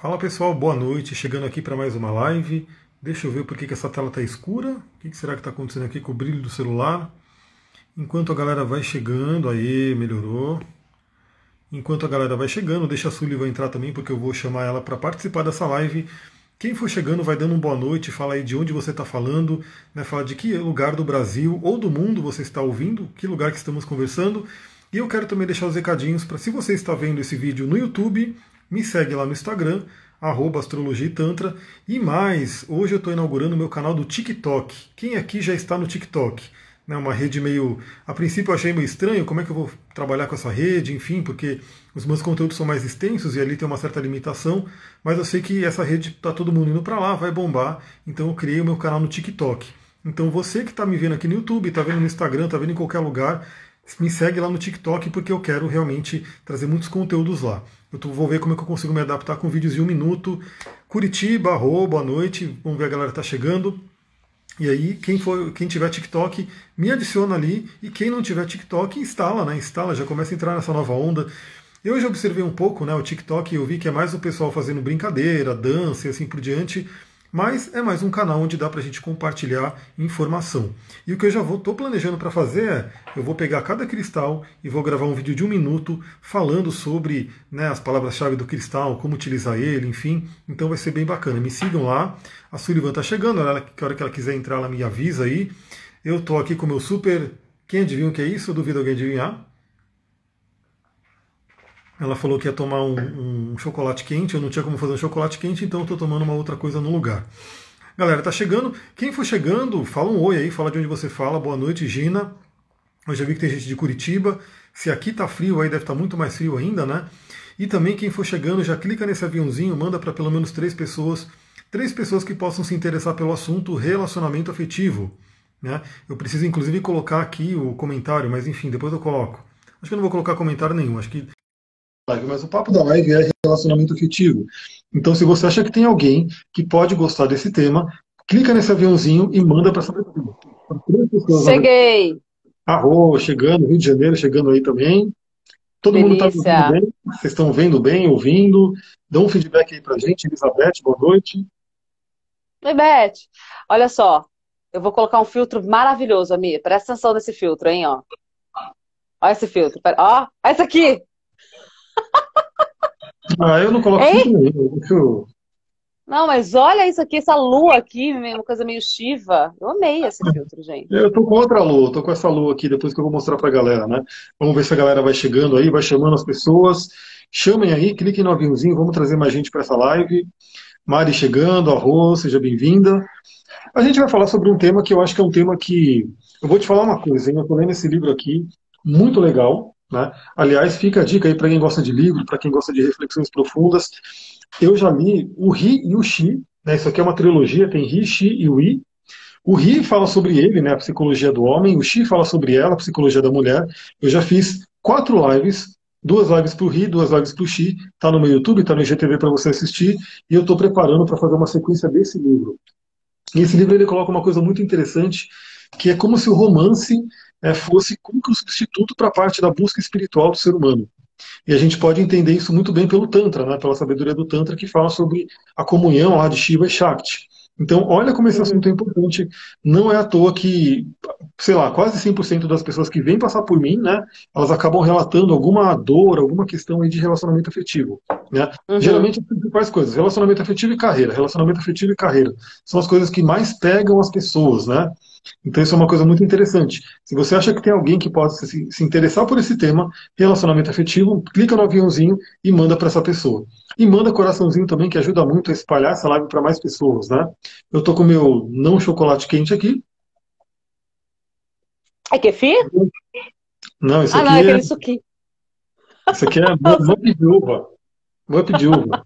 Fala pessoal, boa noite. Chegando aqui para mais uma live. Deixa eu ver por que essa tela está escura. O que será que está acontecendo aqui com o brilho do celular? Enquanto a galera vai chegando, aí melhorou. Enquanto a galera vai chegando, deixa a Sullivan entrar também, porque eu vou chamar ela para participar dessa live. Quem for chegando vai dando uma boa noite, fala aí de onde você está falando, né? Fala de que lugar do Brasil ou do mundo você está ouvindo, que lugar que estamos conversando. E eu quero também deixar os recadinhos para, se você está vendo esse vídeo no YouTube, me segue lá no Instagram, Astrologia e Tantra. E mais, hoje eu estou inaugurando o meu canal do TikTok. Quem aqui já está no TikTok? Né, uma rede meio. A princípio eu achei meio estranho, como é que eu vou trabalhar com essa rede, enfim, porque os meus conteúdos são mais extensos e ali tem uma certa limitação, mas eu sei que essa rede está todo mundo indo para lá, vai bombar, então eu criei o meu canal no TikTok. Então você que está me vendo aqui no YouTube, está vendo no Instagram, está vendo em qualquer lugar, me segue lá no TikTok porque eu quero realmente trazer muitos conteúdos lá. Vou ver como é que eu consigo me adaptar com vídeos de 1 minuto. Curitiba, boa noite, vamos ver a galera está chegando. E aí, quem tiver TikTok, me adiciona ali. E quem não tiver TikTok, instala, né? Instala, já começa a entrar nessa nova onda. Eu já observei um pouco, né? O TikTok, eu vi que é mais o pessoal fazendo brincadeira, dança e assim por diante. Mas é mais um canal onde dá pra gente compartilhar informação. E o que eu já estou planejando para fazer é, eu vou pegar cada cristal e vou gravar um vídeo de 1 minuto falando sobre, né, as palavras-chave do cristal, como utilizar ele, enfim. Então vai ser bem bacana. Me sigam lá. A Sullivan está chegando, que hora que ela quiser entrar, ela me avisa aí. Eu estou aqui com o meu super... Quem adivinha o que é isso? Eu duvido alguém adivinhar. Ela falou que ia tomar um chocolate quente, eu não tinha como fazer um chocolate quente, então eu estou tomando uma outra coisa no lugar. Galera, tá chegando. Quem for chegando, fala um oi aí, fala de onde você fala. Boa noite, Gina. Eu já vi que tem gente de Curitiba. Se aqui tá frio, aí deve estar muito mais frio ainda, né? E também quem for chegando, já clica nesse aviãozinho, manda para pelo menos 3 pessoas. 3 pessoas que possam se interessar pelo assunto relacionamento afetivo. Né? Eu preciso inclusive colocar aqui o comentário, mas enfim, depois eu coloco. Acho que eu não vou colocar comentário nenhum, acho que mas o papo da live é relacionamento afetivo. Então, se você acha que tem alguém que pode gostar desse tema, clica nesse aviãozinho e manda para essa pessoa. São 3 pessoas, na verdade. Cheguei! Chegando, Rio de Janeiro chegando aí também. Todo mundo está me ouvindo Delícia! bem? Vocês estão vendo bem, ouvindo? Dá um feedback aí pra gente. Elizabeth, boa noite. Oi, Beth! Olha só, eu vou colocar um filtro maravilhoso, Ami. Presta atenção nesse filtro, hein, ó. Olha esse filtro. Ó, esse aqui! Eu não coloco Hein? filtro nenhum. Não, mas olha isso aqui, essa lua aqui, uma coisa meio Shiva. Eu amei esse filtro, gente. Eu tô com outra lua, tô com essa lua aqui, depois que eu vou mostrar pra galera, né? Vamos ver se a galera vai chegando aí, vai chamando as pessoas. Chamem aí, cliquem no aviãozinho, vamos trazer mais gente para essa live. Mari chegando, Arro, seja bem-vinda. A gente vai falar sobre um tema que eu acho que é um tema que. Eu vou te falar uma coisa, hein? Eu tô lendo esse livro aqui, muito legal, né? Aliás, fica a dica aí para quem gosta de livro, para quem gosta de reflexões profundas. Eu já li o Ri e o Xi, né? Isso aqui é uma trilogia, tem Ri, Xi e o I. O Ri fala sobre ele, né, a psicologia do homem, o Xi fala sobre ela, a psicologia da mulher. Eu já fiz 4 lives, 2 lives para o Ri, 2 lives para o Xi, está no meu YouTube, está no IGTV para você assistir, e eu estou preparando para fazer uma sequência desse livro. E esse livro ele coloca uma coisa muito interessante, que é como se o romance fosse como que um substituto para a parte da busca espiritual do ser humano. E a gente pode entender isso muito bem pelo Tantra, né, pela sabedoria do Tantra, que fala sobre a comunhão lá de Shiva e Shakti. Então, olha como esse Uhum. assunto é importante. Não é à toa que, sei lá, quase 100% das pessoas que vêm passar por mim, né, elas acabam relatando alguma dor, alguma questão aí de relacionamento afetivo. Né? Uhum. Geralmente, as principais coisas, relacionamento afetivo e carreira. Relacionamento afetivo e carreira. São as coisas que mais pegam as pessoas, né? Então, isso é uma coisa muito interessante. Se você acha que tem alguém que possa se interessar por esse tema, relacionamento afetivo, clica no aviãozinho e manda para essa pessoa. E manda coraçãozinho também, que ajuda muito a espalhar essa live para mais pessoas, né? Eu tô com o meu não chocolate quente aqui. É kefir? Não, Ah, não, é aquele suquinho. isso aqui é mup de uva. Mup de uva.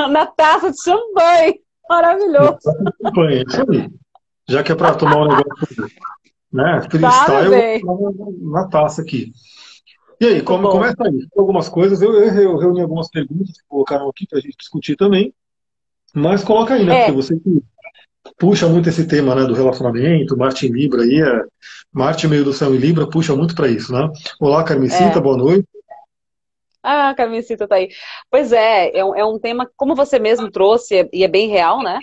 Na taça de champanhe. Maravilhoso. Acompanha, isso aí. Já que é para tomar um negócio, né, Tá, meu freestyle, eu bem. vou tomar na taça aqui. E aí, Muito bom. começa aí. Algumas coisas, eu reuni algumas perguntas que colocaram aqui para a gente discutir também, mas coloca aí, né? Porque É, você que puxa muito esse tema, né, do relacionamento, Marte em Libra aí, Marte meio do céu em Libra puxa muito para isso, né? Olá, Carmesita, é. boa noite. Ah, a Carmencita tá aí. Pois é um tema, como você mesmo trouxe, e é bem real, né?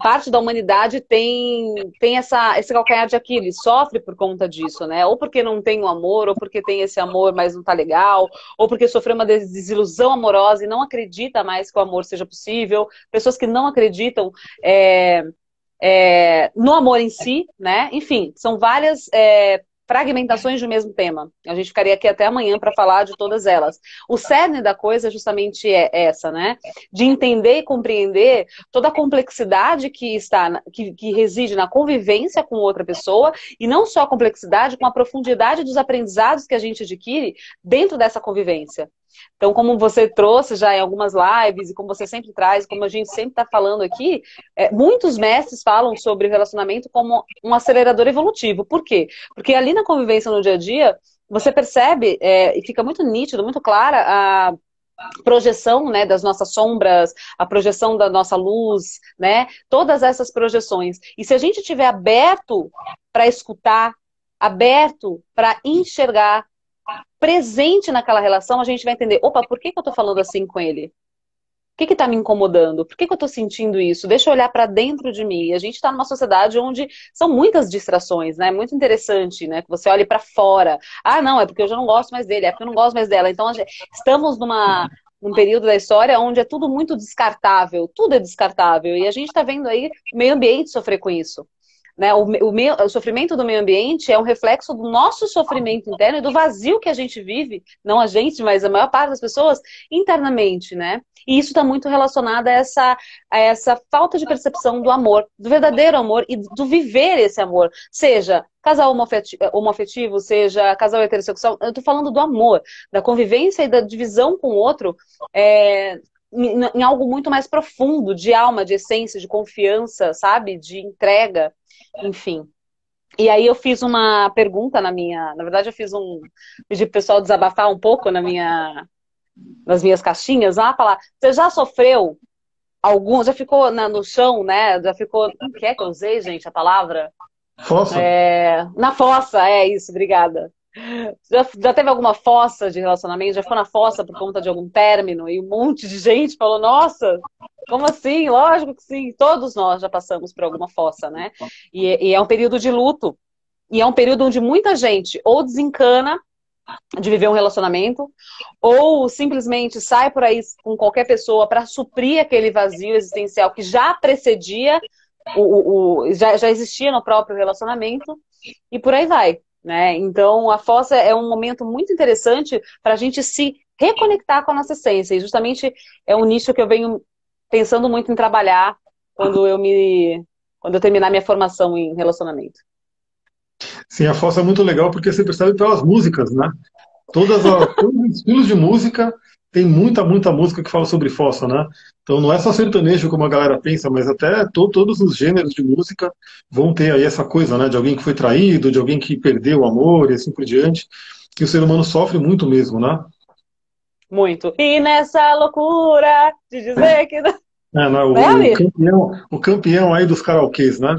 Parte da humanidade tem esse calcanhar de Aquiles, sofre por conta disso, né? Ou porque não tem o amor, ou porque tem esse amor, mas não tá legal, ou porque sofreu uma desilusão amorosa e não acredita mais que o amor seja possível. Pessoas que não acreditam é, no amor em si, né? Enfim, são várias fragmentações do mesmo tema. A gente ficaria aqui até amanhã para falar de todas elas. O cerne da coisa justamente é essa, né? De entender e compreender toda a complexidade que reside na convivência com outra pessoa, e não só a complexidade, com a profundidade dos aprendizados que a gente adquire dentro dessa convivência. Então, como você trouxe já em algumas lives, e como você sempre traz, como a gente sempre está falando aqui, muitos mestres falam sobre o relacionamento como um acelerador evolutivo. Por quê? Porque ali na convivência no dia a dia, você percebe, e fica muito nítido, muito clara a projeção, né, das nossas sombras, a projeção da nossa luz, né, todas essas projeções. E se a gente estiver aberto para escutar, aberto para enxergar, presente naquela relação, a gente vai entender, opa, por que eu tô falando assim com ele? O que tá me incomodando? Por que eu tô sentindo isso? Deixa eu olhar para dentro de mim. E a gente tá numa sociedade onde são muitas distrações, né? Muito interessante, né? Que você olhe para fora. Ah, não, é porque eu já não gosto mais dele, é porque eu não gosto mais dela. Então, estamos num período da história onde é tudo muito descartável. Tudo é descartável. E a gente tá vendo aí o meio ambiente sofrer com isso. Né? O sofrimento do meio ambiente é um reflexo do nosso sofrimento interno e do vazio que a gente vive, não a gente, mas a maior parte das pessoas, internamente, né? E isso está muito relacionado a essa falta de percepção do amor, do verdadeiro amor e do viver esse amor. Seja casal homoafetivo, seja casal heterossexual, eu estou falando do amor, da convivência e da divisão com o outro, em algo muito mais profundo, de alma, de essência, de confiança, sabe? De entrega. Enfim. E aí eu fiz uma pergunta na verdade pedi pro pessoal desabafar um pouco nas minhas caixinhas, lá, falar, você já sofreu já ficou no chão, né? Já ficou, como que eu usei, gente, a palavra? Fossa? Na fossa, isso, obrigada. Já teve alguma fossa de relacionamento? Já ficou na fossa por conta de algum término? E um monte de gente falou, nossa, como assim? Lógico que sim. Todos nós já passamos por alguma fossa, né? E é um período de luto. E é um período onde muita gente ou desencana de viver um relacionamento, ou simplesmente sai por aí com qualquer pessoa para suprir aquele vazio existencial que já precedia, já existia no próprio relacionamento, e por aí vai. Né? Então, a fossa é um momento muito interessante para a gente se reconectar com a nossa essência. E justamente é um nicho que eu venho pensando muito em trabalhar quando eu terminar minha formação em relacionamento. Sim, a fossa é muito legal porque você percebe pelas músicas, né? Todos os estilos de música, tem muita música que fala sobre fossa, né? Então não é só sertanejo como a galera pensa, mas até todos os gêneros de música vão ter aí essa coisa, né? De alguém que foi traído, de alguém que perdeu o amor e assim por diante, que o ser humano sofre muito mesmo, né? Muito. E nessa loucura de dizer que... Não, Né, amigo? o campeão aí dos karaokês, né?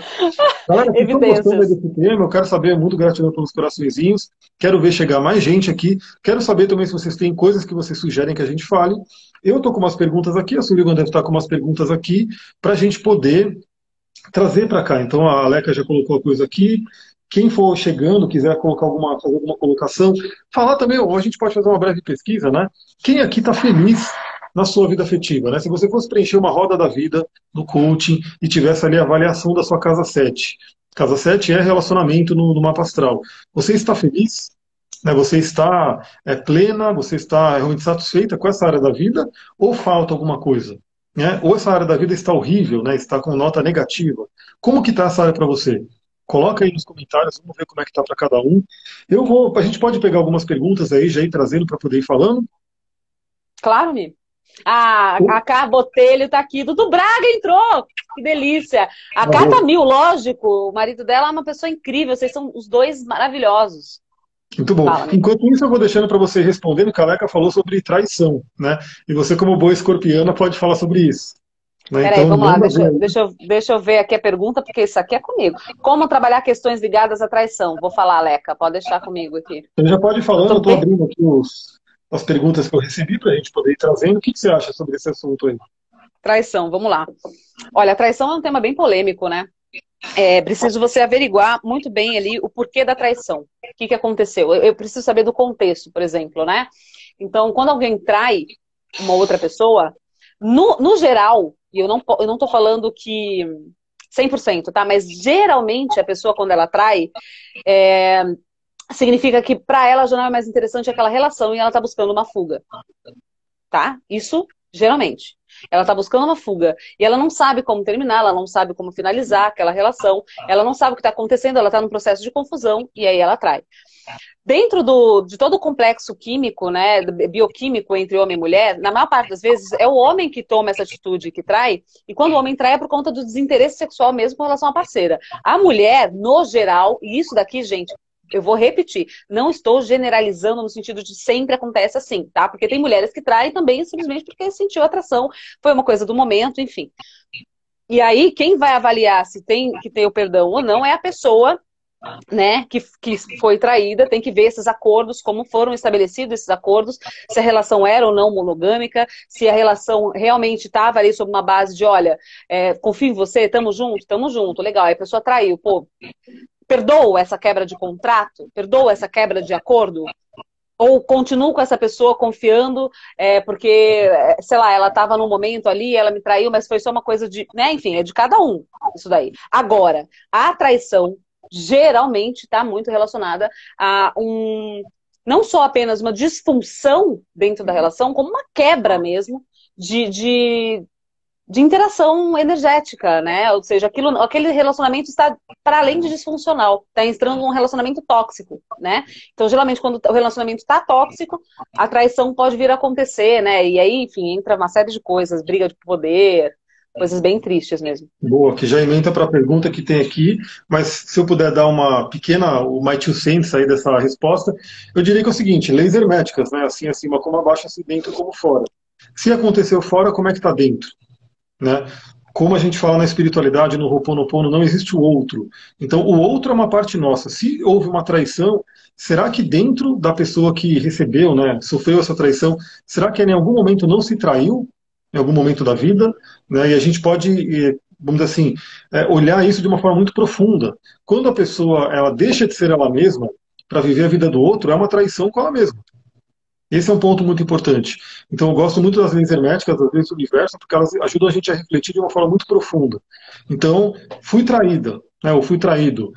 Galera, vocês estão gostando Evidências. desse tema? Eu quero saber, muito gratidão pelos coraçõezinhos. Quero ver chegar mais gente aqui. Quero saber também se vocês têm coisas que vocês sugerem que a gente fale. Eu estou com umas perguntas aqui, a Sullivan deve estar com umas perguntas aqui, para a gente poder trazer para cá. Então a Aleca já colocou a coisa aqui. Quem for chegando, quiser colocar fazer alguma colocação, falar também, ou a gente pode fazer uma breve pesquisa, né? Quem aqui está feliz na sua vida afetiva, né? Se você fosse preencher uma roda da vida no coaching e tivesse ali a avaliação da sua casa 7. Casa 7 é relacionamento no mapa astral. Você está feliz? Né? Você está plena? Você está realmente satisfeita com essa área da vida? Ou falta alguma coisa? Né? Ou essa área da vida está horrível, né? Está com nota negativa? Como que está essa área para você? Coloca aí nos comentários, vamos ver como é que está para cada um. A gente pode pegar algumas perguntas aí, já ir trazendo para poder ir falando. Claro, Mi. A Cá Botelho tá aqui. Dudu Braga entrou! Que delícia! A Cá tá mil, lógico. O marido dela é uma pessoa incrível. Vocês são os dois maravilhosos. Muito bom. Fala, Mi. Enquanto isso, eu vou deixando para você responder. O Caleca falou sobre traição, né? E você, como boa escorpiana, pode falar sobre isso. Né? Peraí, Então, vamos lá. manda ver. Deixa eu ver aqui a pergunta, porque isso aqui é comigo. Como trabalhar questões ligadas à traição? Vou falar, Leca. Pode deixar comigo aqui. Você já pode ir falando, eu Eu tô estou bem... abrindo aqui as perguntas que eu recebi para a gente poder ir trazendo. O que você acha sobre esse assunto aí? Traição, vamos lá. Olha, a traição é um tema bem polêmico, né? É preciso você averiguar muito bem ali o porquê da traição. O que que aconteceu? Eu preciso saber do contexto, por exemplo, né? Então, quando alguém trai uma outra pessoa, no geral, e eu não tô falando que 100%, tá? Mas geralmente a pessoa, quando ela trai, é, significa que para ela já não é mais interessante aquela relação e ela tá buscando uma fuga, tá? Isso, geralmente. Ela tá buscando uma fuga e ela não sabe como terminar, ela não sabe como finalizar aquela relação, ela não sabe o que está acontecendo, ela está num processo de confusão e aí ela trai. Dentro de todo o complexo químico, né, bioquímico entre homem e mulher, na maior parte das vezes é o homem que toma essa atitude, que trai, e quando o homem trai é por conta do desinteresse sexual mesmo com relação à parceira. A mulher, no geral, e isso daqui, gente, eu vou repetir, não estou generalizando no sentido de sempre acontece assim, tá? Porque tem mulheres que traem também simplesmente porque sentiu atração, foi uma coisa do momento, enfim. E aí, quem vai avaliar se tem que ter o perdão ou não é a pessoa, né, que foi traída, tem que ver esses acordos, como foram estabelecidos esses acordos, se a relação era ou não monogâmica, se a relação realmente estava ali sob uma base de, olha, confio em você, tamo junto, legal, aí a pessoa traiu, pô, perdoa essa quebra de contrato? Perdoa essa quebra de acordo? Ou continuo com essa pessoa confiando, porque, sei lá, ela estava num momento ali, ela me traiu, mas foi só uma coisa de, né, enfim, é de cada um, isso daí. Agora, a traição geralmente está muito relacionada a não só apenas uma disfunção dentro da relação, como uma quebra mesmo de interação energética, né? Ou seja, aquele relacionamento está para além de disfuncional, está entrando num relacionamento tóxico, né? Então, geralmente, quando o relacionamento está tóxico, a traição pode vir a acontecer, né? E aí, enfim, entra uma série de coisas, briga de poder, coisas bem tristes mesmo. Boa, que já emenda para a pergunta que tem aqui, mas se eu puder dar uma pequena, o my two cents aí dessa resposta, eu diria que é o seguinte, leis herméticas, né? Assim acima como abaixo, assim dentro como fora. Se aconteceu fora, como é que está dentro? Né? Como a gente fala na espiritualidade, no Ho'oponopono, não existe o outro. Então, o outro é uma parte nossa. Se houve uma traição, será que dentro da pessoa que recebeu, né, sofreu essa traição, será que em algum momento não se traiu? Em algum momento da vida? Né? E a gente pode, vamos dizer assim, olhar isso de uma forma muito profunda. Quando a pessoa ela deixa de ser ela mesma para viver a vida do outro, é uma traição com ela mesma. Esse é um ponto muito importante. Então, eu gosto muito das leis herméticas, das leis do universo, porque elas ajudam a gente a refletir de uma forma muito profunda. Então, fui traída, né, ou fui traído.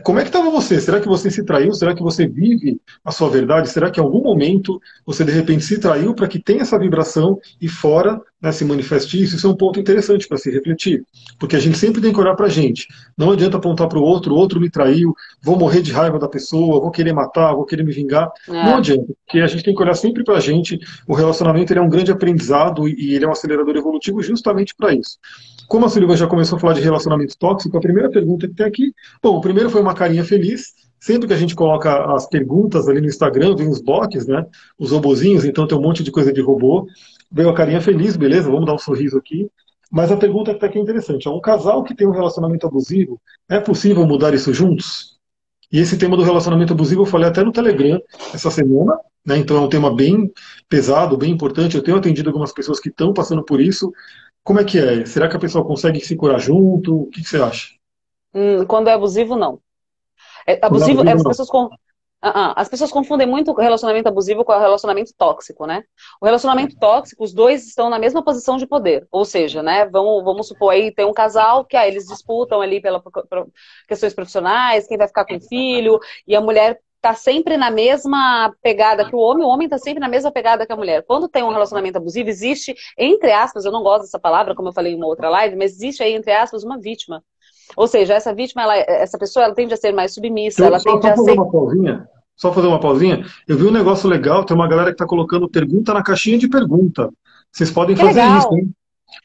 Como é que estava você? Será que você se traiu? Será que você vive a sua verdade? Será que em algum momento você, de repente, se traiu para que tenha essa vibração e fora, né, se manifeste isso? Isso é um ponto interessante para se refletir. Porque a gente sempre tem que olhar para a gente. Não adianta apontar para o outro me traiu, vou morrer de raiva da pessoa, vou querer matar, vou querer me vingar. Não É. adianta, porque a gente tem que olhar sempre para a gente. O relacionamento ele é um grande aprendizado e ele é um acelerador evolutivo justamente para isso. Como a Silvia já começou a falar de relacionamento tóxico, a primeira pergunta que tem aqui, bom, o primeiro foi uma carinha feliz. Sempre que a gente coloca as perguntas ali no Instagram, vem os bots, né? Os robozinhos, então tem um monte de coisa de robô. Veio a carinha feliz, beleza, vamos dar um sorriso aqui. Mas a pergunta que está aqui é interessante. É um casal que tem um relacionamento abusivo, é possível mudar isso juntos? E esse tema do relacionamento abusivo eu falei até no Telegram essa semana, né? Então é um tema bem pesado, bem importante. Eu tenho atendido algumas pessoas que estão passando por isso. Como é que é? Será que a pessoa consegue se curar junto? O que você acha? Quando é abusivo, não. Quando é Abusivo, abusivo, não. as pessoas confundem muito o relacionamento abusivo com o relacionamento tóxico, né? O relacionamento tóxico, os dois estão na mesma posição de poder. Ou seja, né? Vamos supor aí, tem um casal que eles disputam ali por questões profissionais, quem vai ficar com o filho, e a mulher tá sempre na mesma pegada que o homem tá sempre na mesma pegada que a mulher. Quando tem um relacionamento abusivo, existe, entre aspas, eu não gosto dessa palavra, como eu falei em uma outra live, mas existe aí, entre aspas, uma vítima. Ou seja, essa vítima, essa pessoa, ela tende a ser mais submissa, Então, ela tende só a fazer ser... uma pausinha. Só fazer uma pausinha. Eu vi um negócio legal, tem uma galera que está colocando pergunta na caixinha de pergunta. Vocês podem Que fazer isso, legal! hein?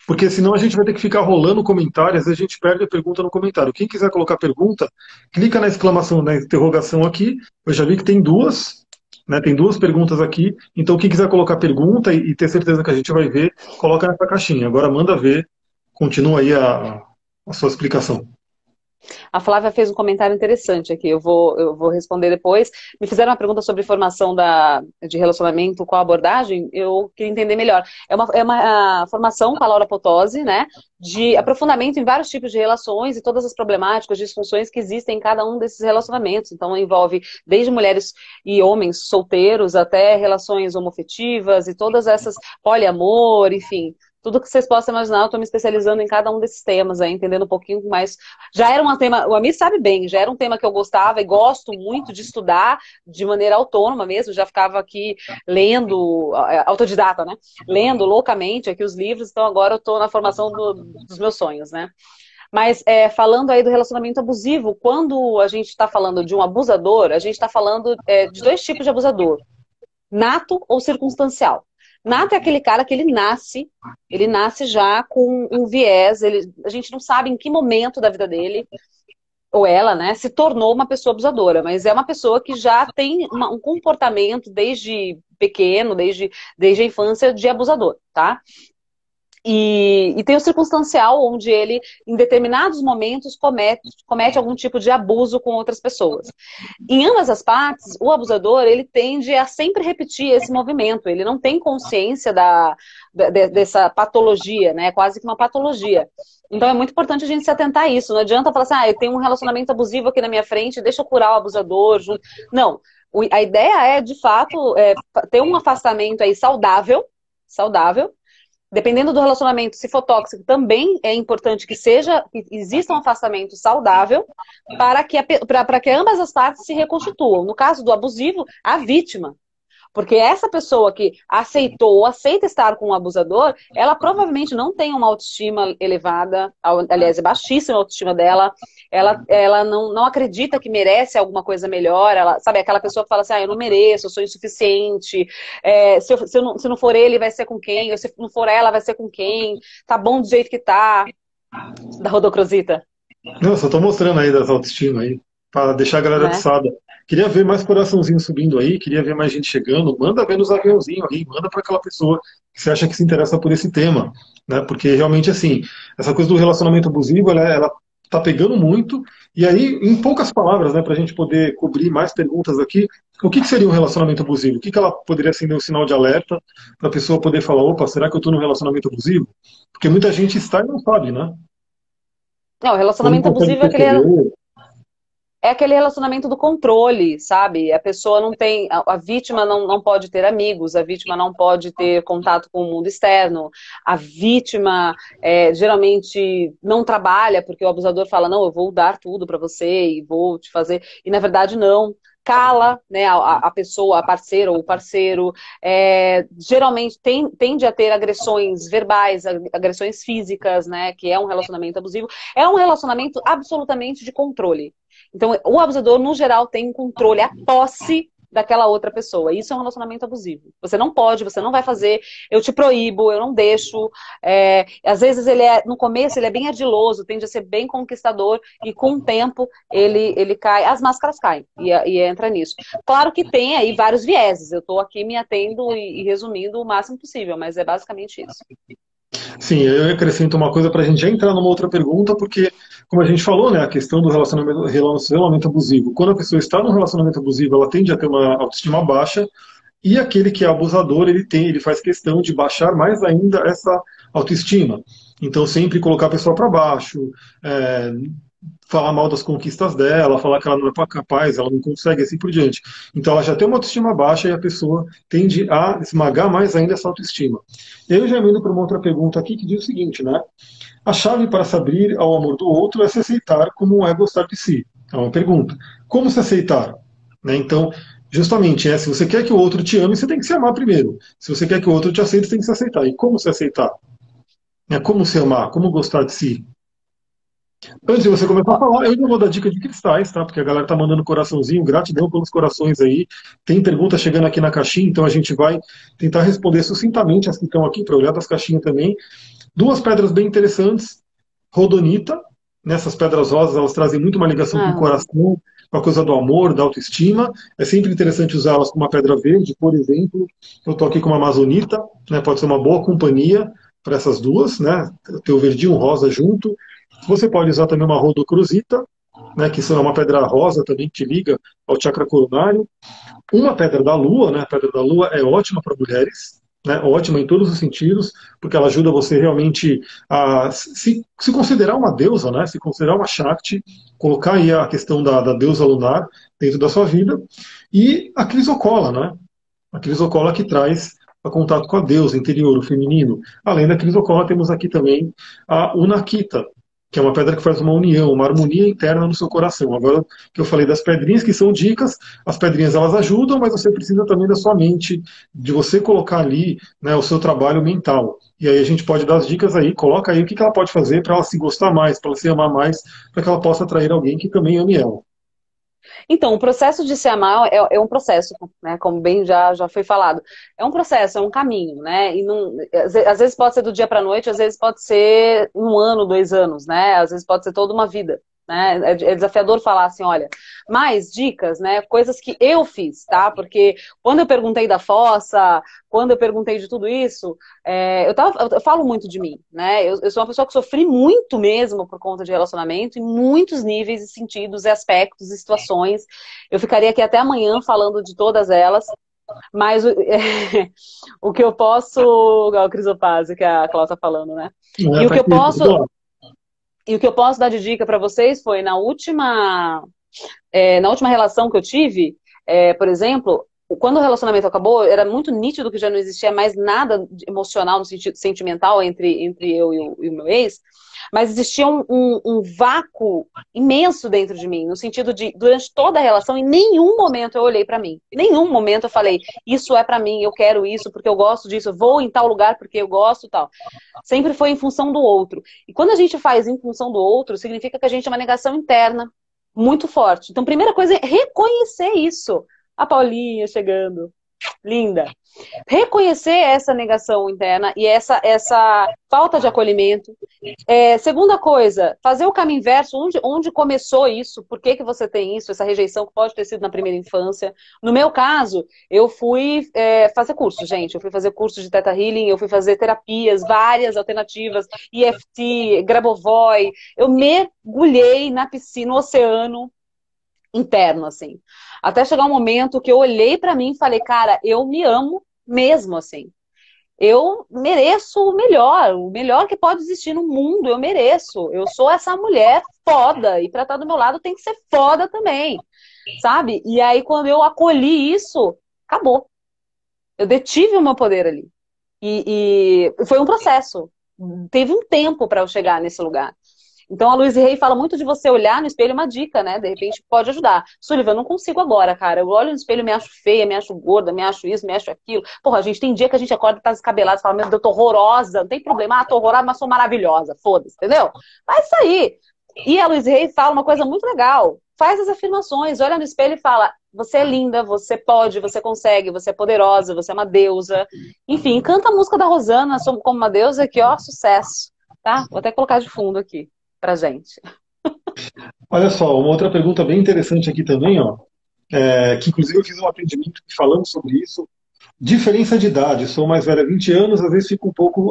Porque senão a gente vai ter que ficar rolando comentário, às vezes a gente perde a pergunta no comentário. Quem quiser colocar pergunta, clica na exclamação, na interrogação aqui. Eu já vi que tem duas, né? Tem duas perguntas aqui. Então, quem quiser colocar pergunta e ter certeza que a gente vai ver, coloca nessa caixinha. Agora manda ver. Continua aí a sua explicação. A Flávia fez um comentário interessante aqui, eu vou responder depois. Me fizeram uma pergunta sobre formação de relacionamento, qual a abordagem, eu queria entender melhor. É uma formação com a Laura Potosí, né, de aprofundamento em vários tipos de relações e todas as problemáticas, disfunções que existem em cada um desses relacionamentos. Então envolve desde mulheres e homens solteiros até relações homoafetivas e todas essas, poliamor, enfim. Tudo que vocês possam imaginar, eu estou me especializando em cada um desses temas, aí, entendendo um pouquinho mais. Já era um tema, o Amir sabe bem, já era um tema que eu gostava e gosto muito de estudar de maneira autônoma mesmo, já ficava aqui lendo, autodidata, né? Lendo loucamente aqui os livros, então agora eu estou na formação dos meus sonhos, né? Mas falando aí do relacionamento abusivo, quando a gente está falando de um abusador, a gente está falando de dois tipos de abusador, nato ou circunstancial. Nato é aquele cara que ele nasce já com um viés, a gente não sabe em que momento da vida dele, ou ela, né, se tornou uma pessoa abusadora, mas é uma pessoa que já tem um comportamento desde pequeno, desde a infância, de abusador, tá? E tem o circunstancial, onde ele, em determinados momentos, comete algum tipo de abuso com outras pessoas. Em ambas as partes, o abusador, ele tende a sempre repetir esse movimento, ele não tem consciência dessa patologia, né? Quase que uma patologia. Então é muito importante a gente se atentar a isso. Não adianta falar assim, eu tenho um relacionamento abusivo aqui na minha frente, deixa eu curar o abusador. Não. A ideia é, de fato, ter um afastamento aí saudável, dependendo do relacionamento, se for tóxico, também é importante que exista um afastamento saudável para que ambas as partes se reconstituam. No caso do abusivo, a vítima. Porque essa pessoa que aceita estar com um abusador, ela provavelmente não tem uma autoestima elevada, aliás, é baixíssima a autoestima dela, ela não acredita que merece alguma coisa melhor, ela, sabe, aquela pessoa que fala assim, eu não mereço, eu sou insuficiente, se não for ele, vai ser com quem? Ou se não for ela, vai ser com quem? Tá bom do jeito que tá, da Rodocrosita. Não, só tô mostrando aí das autoestima aí, para deixar a galera Né? atiçada. Queria ver mais coraçãozinho subindo aí, queria ver mais gente chegando. Manda ver nos aviãozinhos aí, manda para aquela pessoa que você acha que se interessa por esse tema, né? Porque realmente, assim, essa coisa do relacionamento abusivo, ela tá pegando muito. E aí, em poucas palavras, né, para a gente poder cobrir mais perguntas aqui, o que seria um relacionamento abusivo? O que ela poderia acender um sinal de alerta para a pessoa poder falar, opa, será que eu estou num relacionamento abusivo? Porque muita gente está e não sabe, né? Não, o Ou não relacionamento consegue abusivo perceber. é aquele relacionamento do controle, sabe? A pessoa não tem, a vítima não pode ter amigos, a vítima não pode ter contato com o mundo externo, a vítima geralmente não trabalha porque o abusador fala, não, eu vou dar tudo pra você e vou te fazer, e na verdade não. Cala, né, a pessoa, a parceira ou o parceiro, geralmente tende a ter agressões verbais, agressões físicas, né, que é um relacionamento abusivo. É um relacionamento absolutamente de controle. Então, o abusador, no geral, tem um controle, a posse daquela outra pessoa. Isso é um relacionamento abusivo. Você não pode, você não vai fazer, eu te proíbo, eu não deixo. Às vezes, no começo, ele é bem ardiloso, tende a ser bem conquistador, e com o tempo, ele cai, as máscaras caem, e entra nisso. Claro que tem aí vários vieses, eu estou aqui me atendo e resumindo o máximo possível, mas é basicamente isso. Sim, eu acrescento uma coisa para a gente já entrar numa outra pergunta, porque, como a gente falou, né, a questão do relacionamento abusivo. Quando a pessoa está num relacionamento abusivo, ela tende a ter uma autoestima baixa, e aquele que é abusador, ele faz questão de baixar mais ainda essa autoestima. Então, sempre colocar a pessoa para baixo, é, falar mal das conquistas dela, falar que ela não é capaz, ela não consegue, assim por diante. Então ela já tem uma autoestima baixa e a pessoa tende a esmagar mais ainda essa autoestima. Eu já emendo para uma outra pergunta aqui que diz o seguinte, né? A chave para se abrir ao amor do outro é se aceitar como é gostar de si. É uma pergunta. Como se aceitar? Né? Então, justamente, se você quer que o outro te ame, você tem que se amar primeiro. Se você quer que o outro te aceite, você tem que se aceitar. E como se aceitar? Como se amar? Como gostar de si? Antes de você começar a falar, eu ainda vou dar dica de cristais, tá? Porque a galera tá mandando coraçãozinho, gratidão pelos corações aí. Tem pergunta chegando aqui na caixinha, então a gente vai tentar responder sucintamente as que estão aqui, para olhar das caixinhas também. Duas pedras bem interessantes, rodonita, nessas pedras rosas, elas trazem muito uma ligação com o coração, com a coisa do amor, da autoestima. É sempre interessante usá-las com uma pedra verde, por exemplo. Eu estou aqui com uma amazonita, né? Pode ser uma boa companhia para essas duas, né? Ter o verdinho e o rosa junto. Você pode usar também uma rodocrosita, né, que é uma pedra rosa também que te liga ao chakra coronário. Uma pedra da lua, né? A pedra da lua é ótima para mulheres, né? Ótima em todos os sentidos, porque ela ajuda você realmente a se considerar uma deusa, né? Se considerar uma Shakti, colocar aí a questão da deusa lunar dentro da sua vida. E a crisocola, né? A crisocola que traz a contato com a deusa interior, o feminino. Além da crisocola, temos aqui também a unakita, que é uma pedra que faz uma união, uma harmonia interna no seu coração. Agora que eu falei das pedrinhas, que são dicas, as pedrinhas elas ajudam, mas você precisa também da sua mente, de você colocar ali, né, o seu trabalho mental. E aí a gente pode dar as dicas aí, coloca aí o que ela pode fazer para ela se gostar mais, para ela se amar mais, para que ela possa atrair alguém que também ame ela. Então, o processo de se amar é um processo, né? Como bem já foi falado. É um processo, é um caminho, né? E não, às vezes pode ser do dia para a noite, às vezes pode ser um ano, 2 anos, né? Às vezes pode ser toda uma vida. Né? É desafiador falar assim, olha, mais dicas, né? Coisas que eu fiz, tá? Porque quando eu perguntei da fossa, quando eu perguntei de tudo isso, eu falo muito de mim, né? Eu sou uma pessoa que sofri muito mesmo por conta de relacionamento, em muitos níveis e sentidos, e aspectos e situações. Eu ficaria aqui até amanhã falando de todas elas, mas o que eu posso, o Crisopase, que a Cláudia tá falando, né? Não E é, o tá que eu aqui, posso e o que eu posso dar de dica para vocês foi na última relação que eu tive, por exemplo, quando o relacionamento acabou, era muito nítido que já não existia mais nada emocional no sentido sentimental entre eu e o meu ex, mas existia um vácuo imenso dentro de mim, no sentido de, durante toda a relação, em nenhum momento eu olhei para mim. Em nenhum momento eu falei, isso é para mim, eu quero isso porque eu gosto disso, eu vou em tal lugar porque eu gosto e tal. Sempre foi em função do outro. E quando a gente faz em função do outro, significa que a gente é uma negação interna muito forte. Então, primeira coisa é reconhecer isso. A Paulinha chegando. Linda. Reconhecer essa negação interna e essa falta de acolhimento. Segunda coisa, fazer o caminho inverso, onde começou isso, por que você tem isso, essa rejeição que pode ter sido na primeira infância. No meu caso, eu fui fazer curso, gente. Eu fui fazer curso de Theta Healing, eu fui fazer terapias, várias alternativas, EFT, Grabovoi. Eu mergulhei na piscina, no oceano interno, assim. Até chegar um momento que eu olhei pra mim e falei, cara, eu me amo mesmo, assim. Eu mereço o melhor que pode existir no mundo, eu mereço. Eu sou essa mulher foda, e pra estar do meu lado tem que ser foda também, sabe? E aí, quando eu acolhi isso, acabou. Eu detive o meu poder ali. E foi um processo. Teve um tempo para eu chegar nesse lugar. Então a Louise Hay fala muito de você olhar no espelho, uma dica, né? De repente pode ajudar. Sullivan, eu não consigo agora, cara. Eu olho no espelho, me acho feia, me acho gorda, me acho isso, me acho aquilo. Porra, a gente tem dia que a gente acorda e tá descabelado e fala, meu Deus, eu tô horrorosa, não tem problema. Ah, tô horrorosa, mas sou maravilhosa. Foda-se, entendeu? Vai sair. E a Louise Hay fala uma coisa muito legal. Faz as afirmações, olha no espelho e fala, você é linda, você pode, você consegue, você é poderosa, você é uma deusa. Enfim, canta a música da Rosana, Somos como uma deusa, que ó, sucesso. Tá? Vou até colocar de fundo aqui pra gente. olha só, uma outra pergunta bem interessante aqui também, ó, que inclusive eu fiz um atendimento falando sobre isso. Diferença de idade, sou mais velha 20 anos, às vezes fico um pouco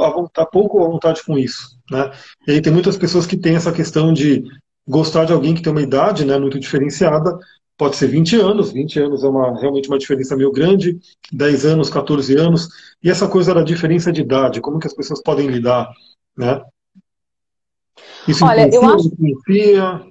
pouco à vontade com isso, né? E aí tem muitas pessoas que têm essa questão de gostar de alguém que tem uma idade, né, muito diferenciada, pode ser 20 anos, 20 anos é realmente uma diferença meio grande, 10 anos, 14 anos, e essa coisa da diferença de idade, como que as pessoas podem lidar, né? Isso Olha, eu influencia, não acho influencia?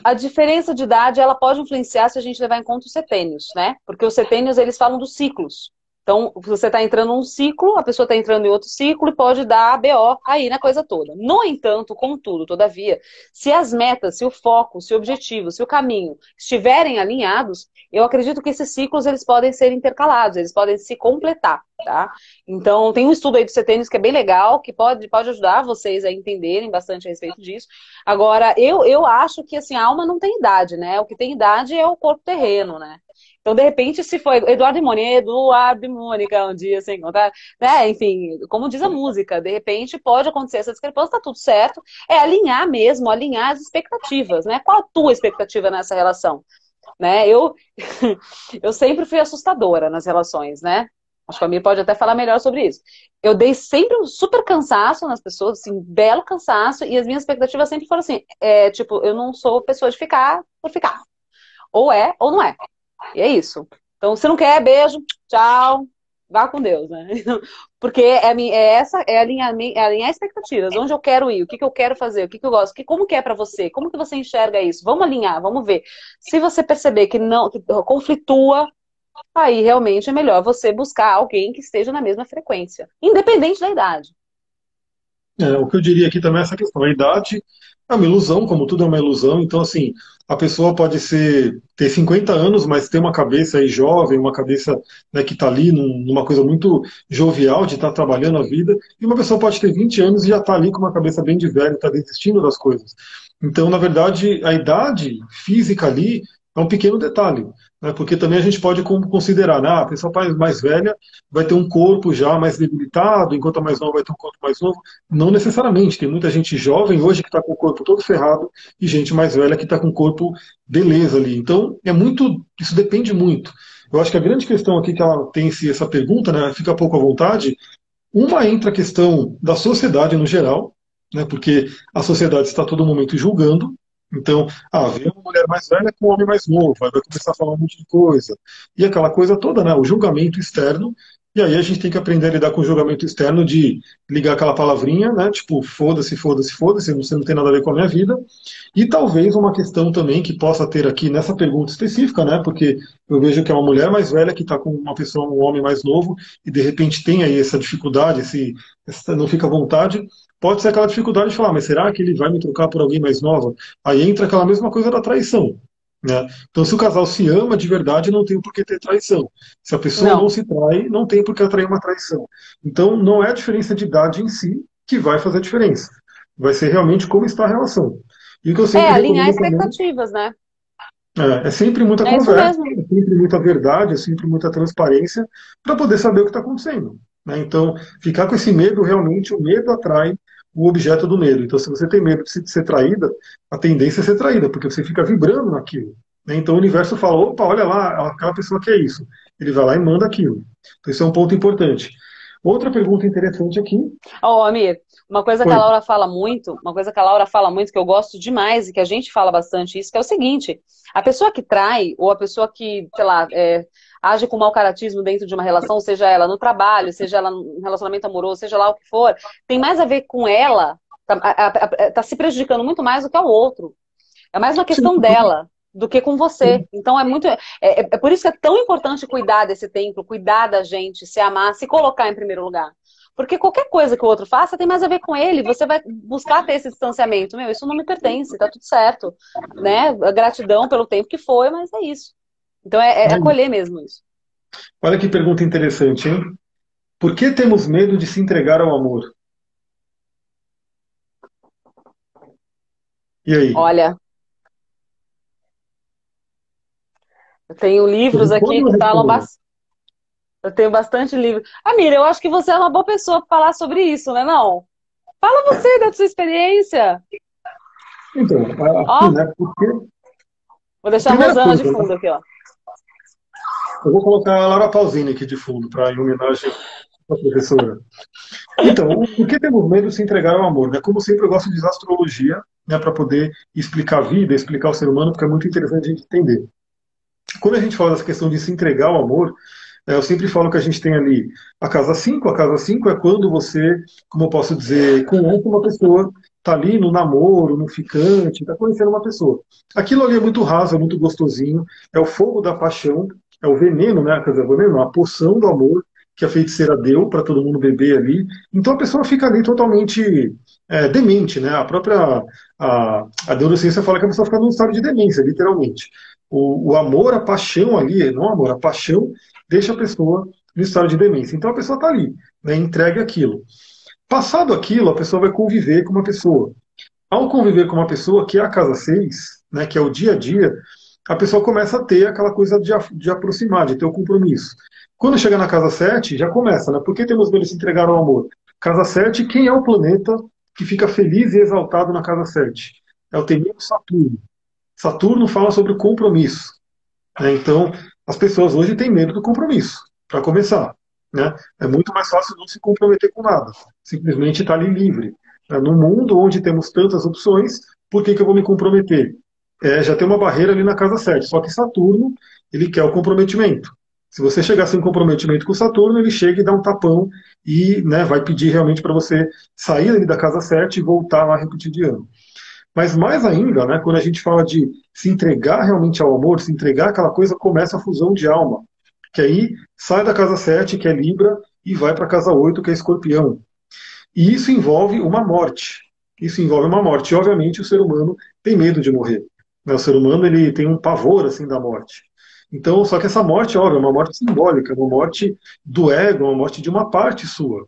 a diferença de idade, ela pode influenciar se a gente levar em conta os setênios, né? Porque os setênios, eles falam dos ciclos. Então, você está entrando num ciclo, a pessoa está entrando em outro ciclo e pode dar BO aí na coisa toda. No entanto, contudo, todavia, se as metas, se o foco, se o objetivo, se o caminho estiverem alinhados, eu acredito que esses ciclos eles podem ser intercalados, eles podem se completar, tá? Então, tem um estudo aí dos setênios que é bem legal, que pode ajudar vocês a entenderem bastante a respeito disso. Agora, eu acho que assim, a alma não tem idade, né? O que tem idade é o corpo terreno, né? Então, de repente, se foi Eduardo e Mônica, um dia sem contar, né? Enfim, como diz a música, de repente pode acontecer essa discrepância, tá tudo certo. É alinhar mesmo, alinhar as expectativas, né? Qual a tua expectativa nessa relação? Né? Eu sempre fui assustadora nas relações, né? Acho que a Mir pode até falar melhor sobre isso. Eu dei sempre um super cansaço nas pessoas, assim, belo cansaço, e as minhas expectativas sempre foram assim, tipo, eu não sou pessoa de ficar por ficar. Ou é, ou não é. E é isso. Então, se não quer, beijo, tchau, vá com Deus, né? Porque é alinhar expectativas, onde eu quero ir, o que que eu quero fazer, o que que eu gosto, como que é pra você, como que você enxerga isso? Vamos alinhar, vamos ver. Se você perceber que não, que conflitua, aí realmente é melhor você buscar alguém que esteja na mesma frequência, independente da idade. O que eu diria aqui também é essa questão. A idade é uma ilusão, como tudo é uma ilusão. Então, assim, a pessoa pode ter 50 anos, mas ter uma cabeça aí jovem, uma cabeça, né, que está ali numa coisa muito jovial de estar trabalhando a vida. E uma pessoa pode ter 20 anos e já está ali com uma cabeça bem de velho, está desistindo das coisas. Então, na verdade, a idade física ali é um pequeno detalhe, né, porque também a gente pode considerar, né, a pessoa mais velha vai ter um corpo já mais debilitado, enquanto a mais nova vai ter um corpo mais novo. Não necessariamente, tem muita gente jovem hoje que está com o corpo todo ferrado e gente mais velha que está com o corpo beleza ali. Então, isso depende muito. Eu acho que a grande questão aqui que ela tem essa pergunta, né, fica pouco à vontade, uma entra a questão da sociedade no geral, né, porque a sociedade está a todo momento julgando. Então, vê uma mulher mais velha com um homem mais novo, aí vai começar a falar um monte de coisa. E aquela coisa toda, né, o julgamento externo. E aí a gente tem que aprender a lidar com o julgamento externo de ligar aquela palavrinha, né, tipo, foda-se, foda-se, foda-se, você não tem nada a ver com a minha vida. E talvez uma questão também que possa ter aqui nessa pergunta específica, né, porque eu vejo que é uma mulher mais velha que está com uma pessoa, um homem mais novo, e de repente tem aí essa dificuldade, não fica à vontade, pode ser aquela dificuldade de falar, mas será que ele vai me trocar por alguém mais nova? Aí entra aquela mesma coisa da traição. Né? Então, se o casal se ama de verdade, não tem por que ter traição. Se a pessoa não Não. se trai, não tem por que atrair uma traição. Então, não é a diferença de idade em si que vai fazer a diferença. Vai ser realmente como está a relação. E o que eu sempre Alinhar recomendo também expectativas, né? é sempre muita É isso conversa, mesmo. é sempre muita verdade, é sempre muita transparência para poder saber o que está acontecendo. Né? Então, ficar com esse medo, realmente, o medo atrai o objeto do medo. Então, se você tem medo de ser traída, a tendência é ser traída, porque você fica vibrando naquilo. Né? Então, o universo fala: opa, olha lá, aquela pessoa quer isso. Ele vai lá e manda aquilo. Então, isso é um ponto importante. Outra pergunta interessante aqui. Ó, Amir, uma coisa que a Foi. Laura fala muito, uma coisa que a Laura fala muito, que eu gosto demais e que a gente fala bastante isso, que é o seguinte: a pessoa que trai, ou a pessoa que, sei lá, age com mau caratismo dentro de uma relação, seja ela no trabalho, seja ela no relacionamento amoroso, seja lá o que for, tem mais a ver com ela, tá se prejudicando muito mais do que ao outro. É mais uma Sim, questão dela do que com você. Então é por isso que é tão importante cuidar desse templo, cuidar da gente, se amar, se colocar em primeiro lugar. Porque qualquer coisa que o outro faça tem mais a ver com ele. Você vai buscar ter esse distanciamento. Meu, isso não me pertence, tá tudo certo. Né? Gratidão pelo tempo que foi, mas é isso. Então é acolher mesmo isso. olha que pergunta interessante, hein? Por que temos medo de se entregar ao amor? E aí? Olha, eu tenho Você livros responde aqui ou eu que falam respondo? bastante. Eu tenho bastante livro. Mira, eu acho que você é uma boa pessoa para falar sobre isso, né, não? Fala você da sua experiência. Então, aqui, Ó, né? Porque, vou deixar a primeira Rosana de coisa, né? fundo aqui, ó. Eu vou colocar a Laura Pausini aqui de fundo, para em homenagem à professora. Então, por que temos medo de se entregar ao amor? Né? Como sempre, eu gosto de usar astrologia, né, para poder explicar a vida, explicar o ser humano, porque é muito interessante a gente entender. Quando a gente fala dessa questão de se entregar ao amor, eu sempre falo que a gente tem ali a casa 5. A casa 5 é quando você, como eu posso dizer, conhece uma pessoa, está ali no namoro, no ficante, está conhecendo uma pessoa. Aquilo ali é muito raso, é muito gostosinho, é o fogo da paixão, é o veneno, né? Quer dizer, o veneno, a poção do amor que a feiticeira deu para todo mundo beber ali. Então a pessoa fica ali totalmente demente, né? A neurociência fala que a pessoa fica num estado de demência, literalmente. O amor, a paixão ali, não amor, a paixão deixa a pessoa no estado de demência. Então a pessoa está ali, né, entregue aquilo. Passado aquilo, a pessoa vai conviver com uma pessoa. Ao conviver com uma pessoa, que é a casa 6, né, que é o dia a dia, a pessoa começa a ter aquela coisa de aproximar, de ter o compromisso. Quando chega na casa 7, já começa, né? Por que temos medo de se entregar ao amor? Casa 7, quem é o planeta que fica feliz e exaltado na casa 7? É o temido Saturno. Saturno fala sobre o compromisso. Né? Então, as pessoas hoje têm medo do compromisso, para começar. né? É muito mais fácil não se comprometer com nada, simplesmente estar ali livre. No mundo onde temos tantas opções, por que eu vou me comprometer? Já tem uma barreira ali na casa 7. Só que Saturno, ele quer o comprometimento. Se você chegar sem comprometimento com Saturno, ele chega e dá um tapão e, né, vai pedir realmente para você sair ali da casa 7 e voltar lá repetir de ano. Mas mais ainda, né, quando a gente fala de se entregar realmente ao amor, se entregar àquela coisa, começa a fusão de alma. Que aí sai da casa 7, que é Libra, e vai para a casa 8, que é Escorpião. E isso envolve uma morte. Isso envolve uma morte. E, obviamente, o ser humano tem medo de morrer. O ser humano ele tem um pavor assim da morte. Então, só que essa morte, óbvio, é uma morte simbólica, é uma morte do ego, é uma morte de uma parte sua.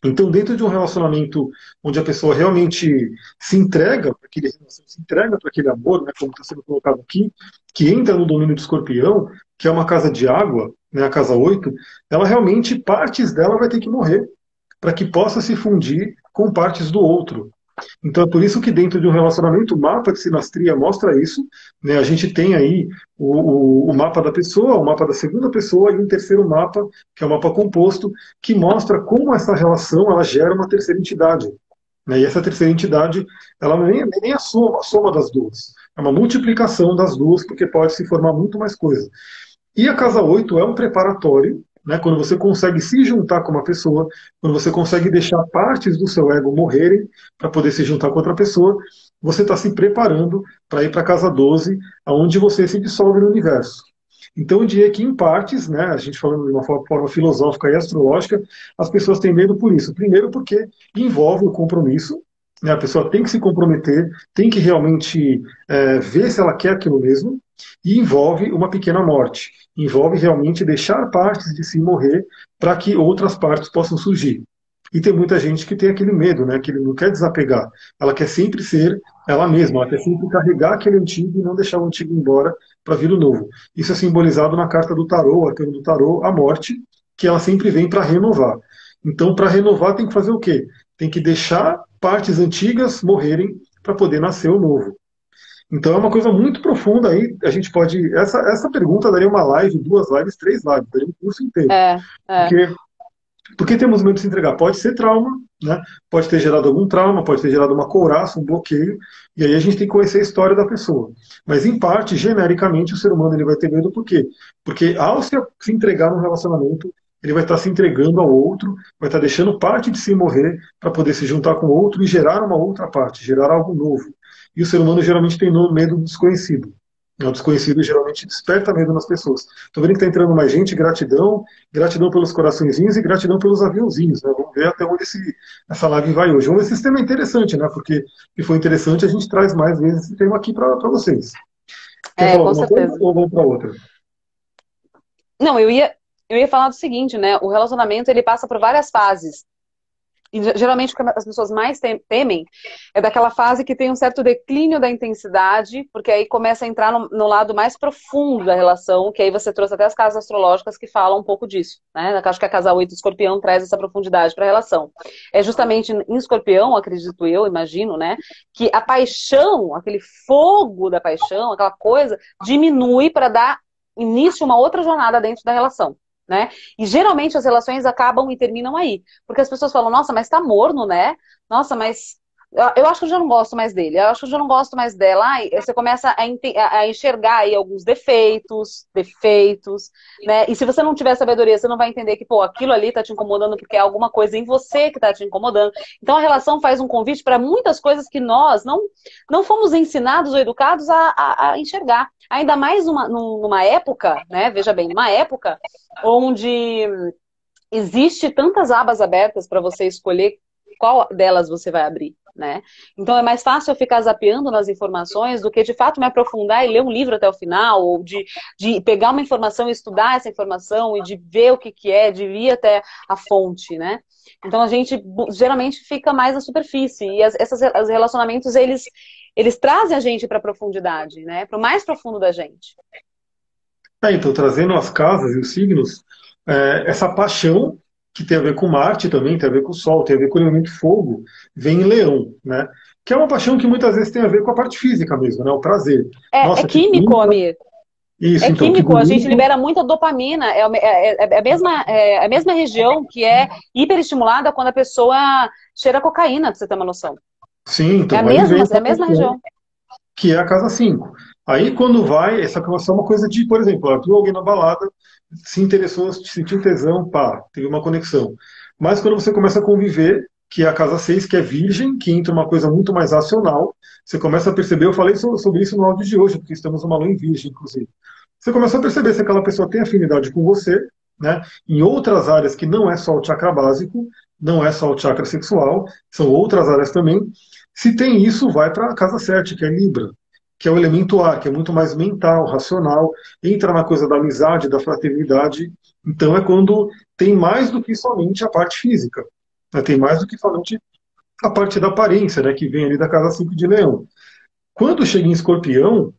Então, dentro de um relacionamento onde a pessoa realmente se entrega para aquele relacionamento, se entrega para aquele amor, né, como está sendo colocado aqui, que entra no domínio do escorpião, que é uma casa de água, né, a casa 8, ela realmente, partes dela vai ter que morrer para que possa se fundir com partes do outro. Então é por isso que dentro de um relacionamento, o mapa de sinastria mostra isso. Né? A gente tem aí o mapa da pessoa, o mapa da segunda pessoa e um terceiro mapa, que é o mapa composto, que mostra como essa relação ela gera uma terceira entidade. Né? E essa terceira entidade, ela não é nem a soma das duas. É uma multiplicação das duas, porque pode se formar muito mais coisa. E a casa 8 é um preparatório, né, quando você consegue se juntar com uma pessoa, quando você consegue deixar partes do seu ego morrerem para poder se juntar com outra pessoa, você está se preparando para ir para a casa 12, aonde você se dissolve no universo. Então, eu diria que, em partes, né, a gente falando de uma forma filosófica e astrológica, as pessoas têm medo por isso. Primeiro, porque envolve o compromisso, né, a pessoa tem que se comprometer, tem que realmente ver se ela quer aquilo mesmo, e envolve uma pequena morte. Envolve realmente deixar partes de si morrer para que outras partes possam surgir. E tem muita gente que tem aquele medo, né, que ele não quer desapegar. Ela quer sempre ser ela mesma, ela quer sempre carregar aquele antigo e não deixar o antigo embora para vir o novo. Isso é simbolizado na carta do tarô, o arcano do tarô, a morte, que ela sempre vem para renovar. Então, para renovar, tem que fazer o quê? Tem que deixar partes antigas morrerem para poder nascer o novo. Então é uma coisa muito profunda aí. A gente pode. Essa pergunta daria uma live, duas lives, três lives, daria um curso inteiro. É, é. Porque, porque temos medo de se entregar? Pode ser trauma, né? Pode ter gerado algum trauma, pode ter gerado uma couraça, um bloqueio, e aí a gente tem que conhecer a história da pessoa. Mas, em parte, genericamente, o ser humano ele vai ter medo por quê? Porque ao se entregar num relacionamento, ele vai estar se entregando ao outro, vai estar deixando parte de si morrer para poder se juntar com o outro e gerar uma outra parte, gerar algo novo. E o ser humano geralmente tem medo do desconhecido. O desconhecido geralmente desperta medo nas pessoas. Estou vendo que está entrando mais gente, gratidão, gratidão pelos coraçõezinhos e gratidão pelos aviãozinhos. Né? Vamos ver até onde essa live vai hoje. Vamos ver se esse tema é interessante, né? Porque se for interessante, a gente traz mais vezes esse tema aqui para vocês. Quer falar Com alguma coisa certeza. ou vamos para outra? Não, eu ia falar do seguinte, né? O relacionamento, ele passa por várias fases. E geralmente o que as pessoas mais temem é daquela fase que tem um certo declínio da intensidade, porque aí começa a entrar no lado mais profundo da relação, que aí você trouxe até as casas astrológicas que falam um pouco disso, né? Acho que a casa 8 Escorpião traz essa profundidade para a relação. É justamente em Escorpião, acredito eu, imagino, né? Que a paixão, aquele fogo da paixão, aquela coisa, diminui para dar início a uma outra jornada dentro da relação. Né? E geralmente as relações acabam e terminam aí. Porque as pessoas falam, nossa, mas tá morno, né? Nossa, mas eu acho que eu já não gosto mais dele, eu acho que eu já não gosto mais dela. Aí você começa a enxergar aí alguns defeitos, né? E se você não tiver sabedoria, você não vai entender que, pô, aquilo ali tá te incomodando porque é alguma coisa em você que tá te incomodando. Então a relação faz um convite para muitas coisas que nós não fomos ensinados ou educados a enxergar. Ainda mais numa época, né? Veja bem, numa época onde existe tantas abas abertas para você escolher qual delas você vai abrir, né? Então é mais fácil eu ficar zapeando nas informações do que de fato me aprofundar e ler um livro até o final, ou de pegar uma informação e estudar essa informação e de ver o que é, de ir até a fonte, né? Então a gente geralmente fica mais na superfície e os relacionamentos eles trazem a gente para a profundidade, né? Para o mais profundo da gente. Então, trazendo as casas e os signos, essa paixão que tem a ver com Marte também, tem a ver com o Sol, tem a ver com o elemento fogo, vem em Leão, né? Que é uma paixão que muitas vezes tem a ver com a parte física mesmo, né? O prazer. É Nossa, que químico, bonito. Amir. Isso, É então, que químico, a gente bonito. libera muita dopamina, é a mesma região que é hiperestimulada quando a pessoa cheira cocaína, pra você ter uma noção. Sim, É a então, aí mesma, vem é essa a mesma questão, região. que é a casa 5. Aí quando vai, essa é uma coisa de, por exemplo, ela viu alguém na balada, se interessou, sentiu tesão, pá, teve uma conexão. Mas quando você começa a conviver, que é a casa 6, que é virgem, que entra uma coisa muito mais racional, você começa a perceber, eu falei sobre isso no áudio de hoje, porque estamos numa lua em virgem, inclusive. Você começa a perceber se aquela pessoa tem afinidade com você, né, em outras áreas que não é só o chakra básico, não é só o chakra sexual, são outras áreas também. Se tem isso, vai para a casa 7, que é Libra, que é o elemento ar, que é muito mais mental, racional, entra na coisa da amizade, da fraternidade. Então é quando tem mais do que somente a parte física, né? Tem mais do que somente a parte da aparência, né? Que vem ali da casa 5 de Leão. Quando chega em Escorpião,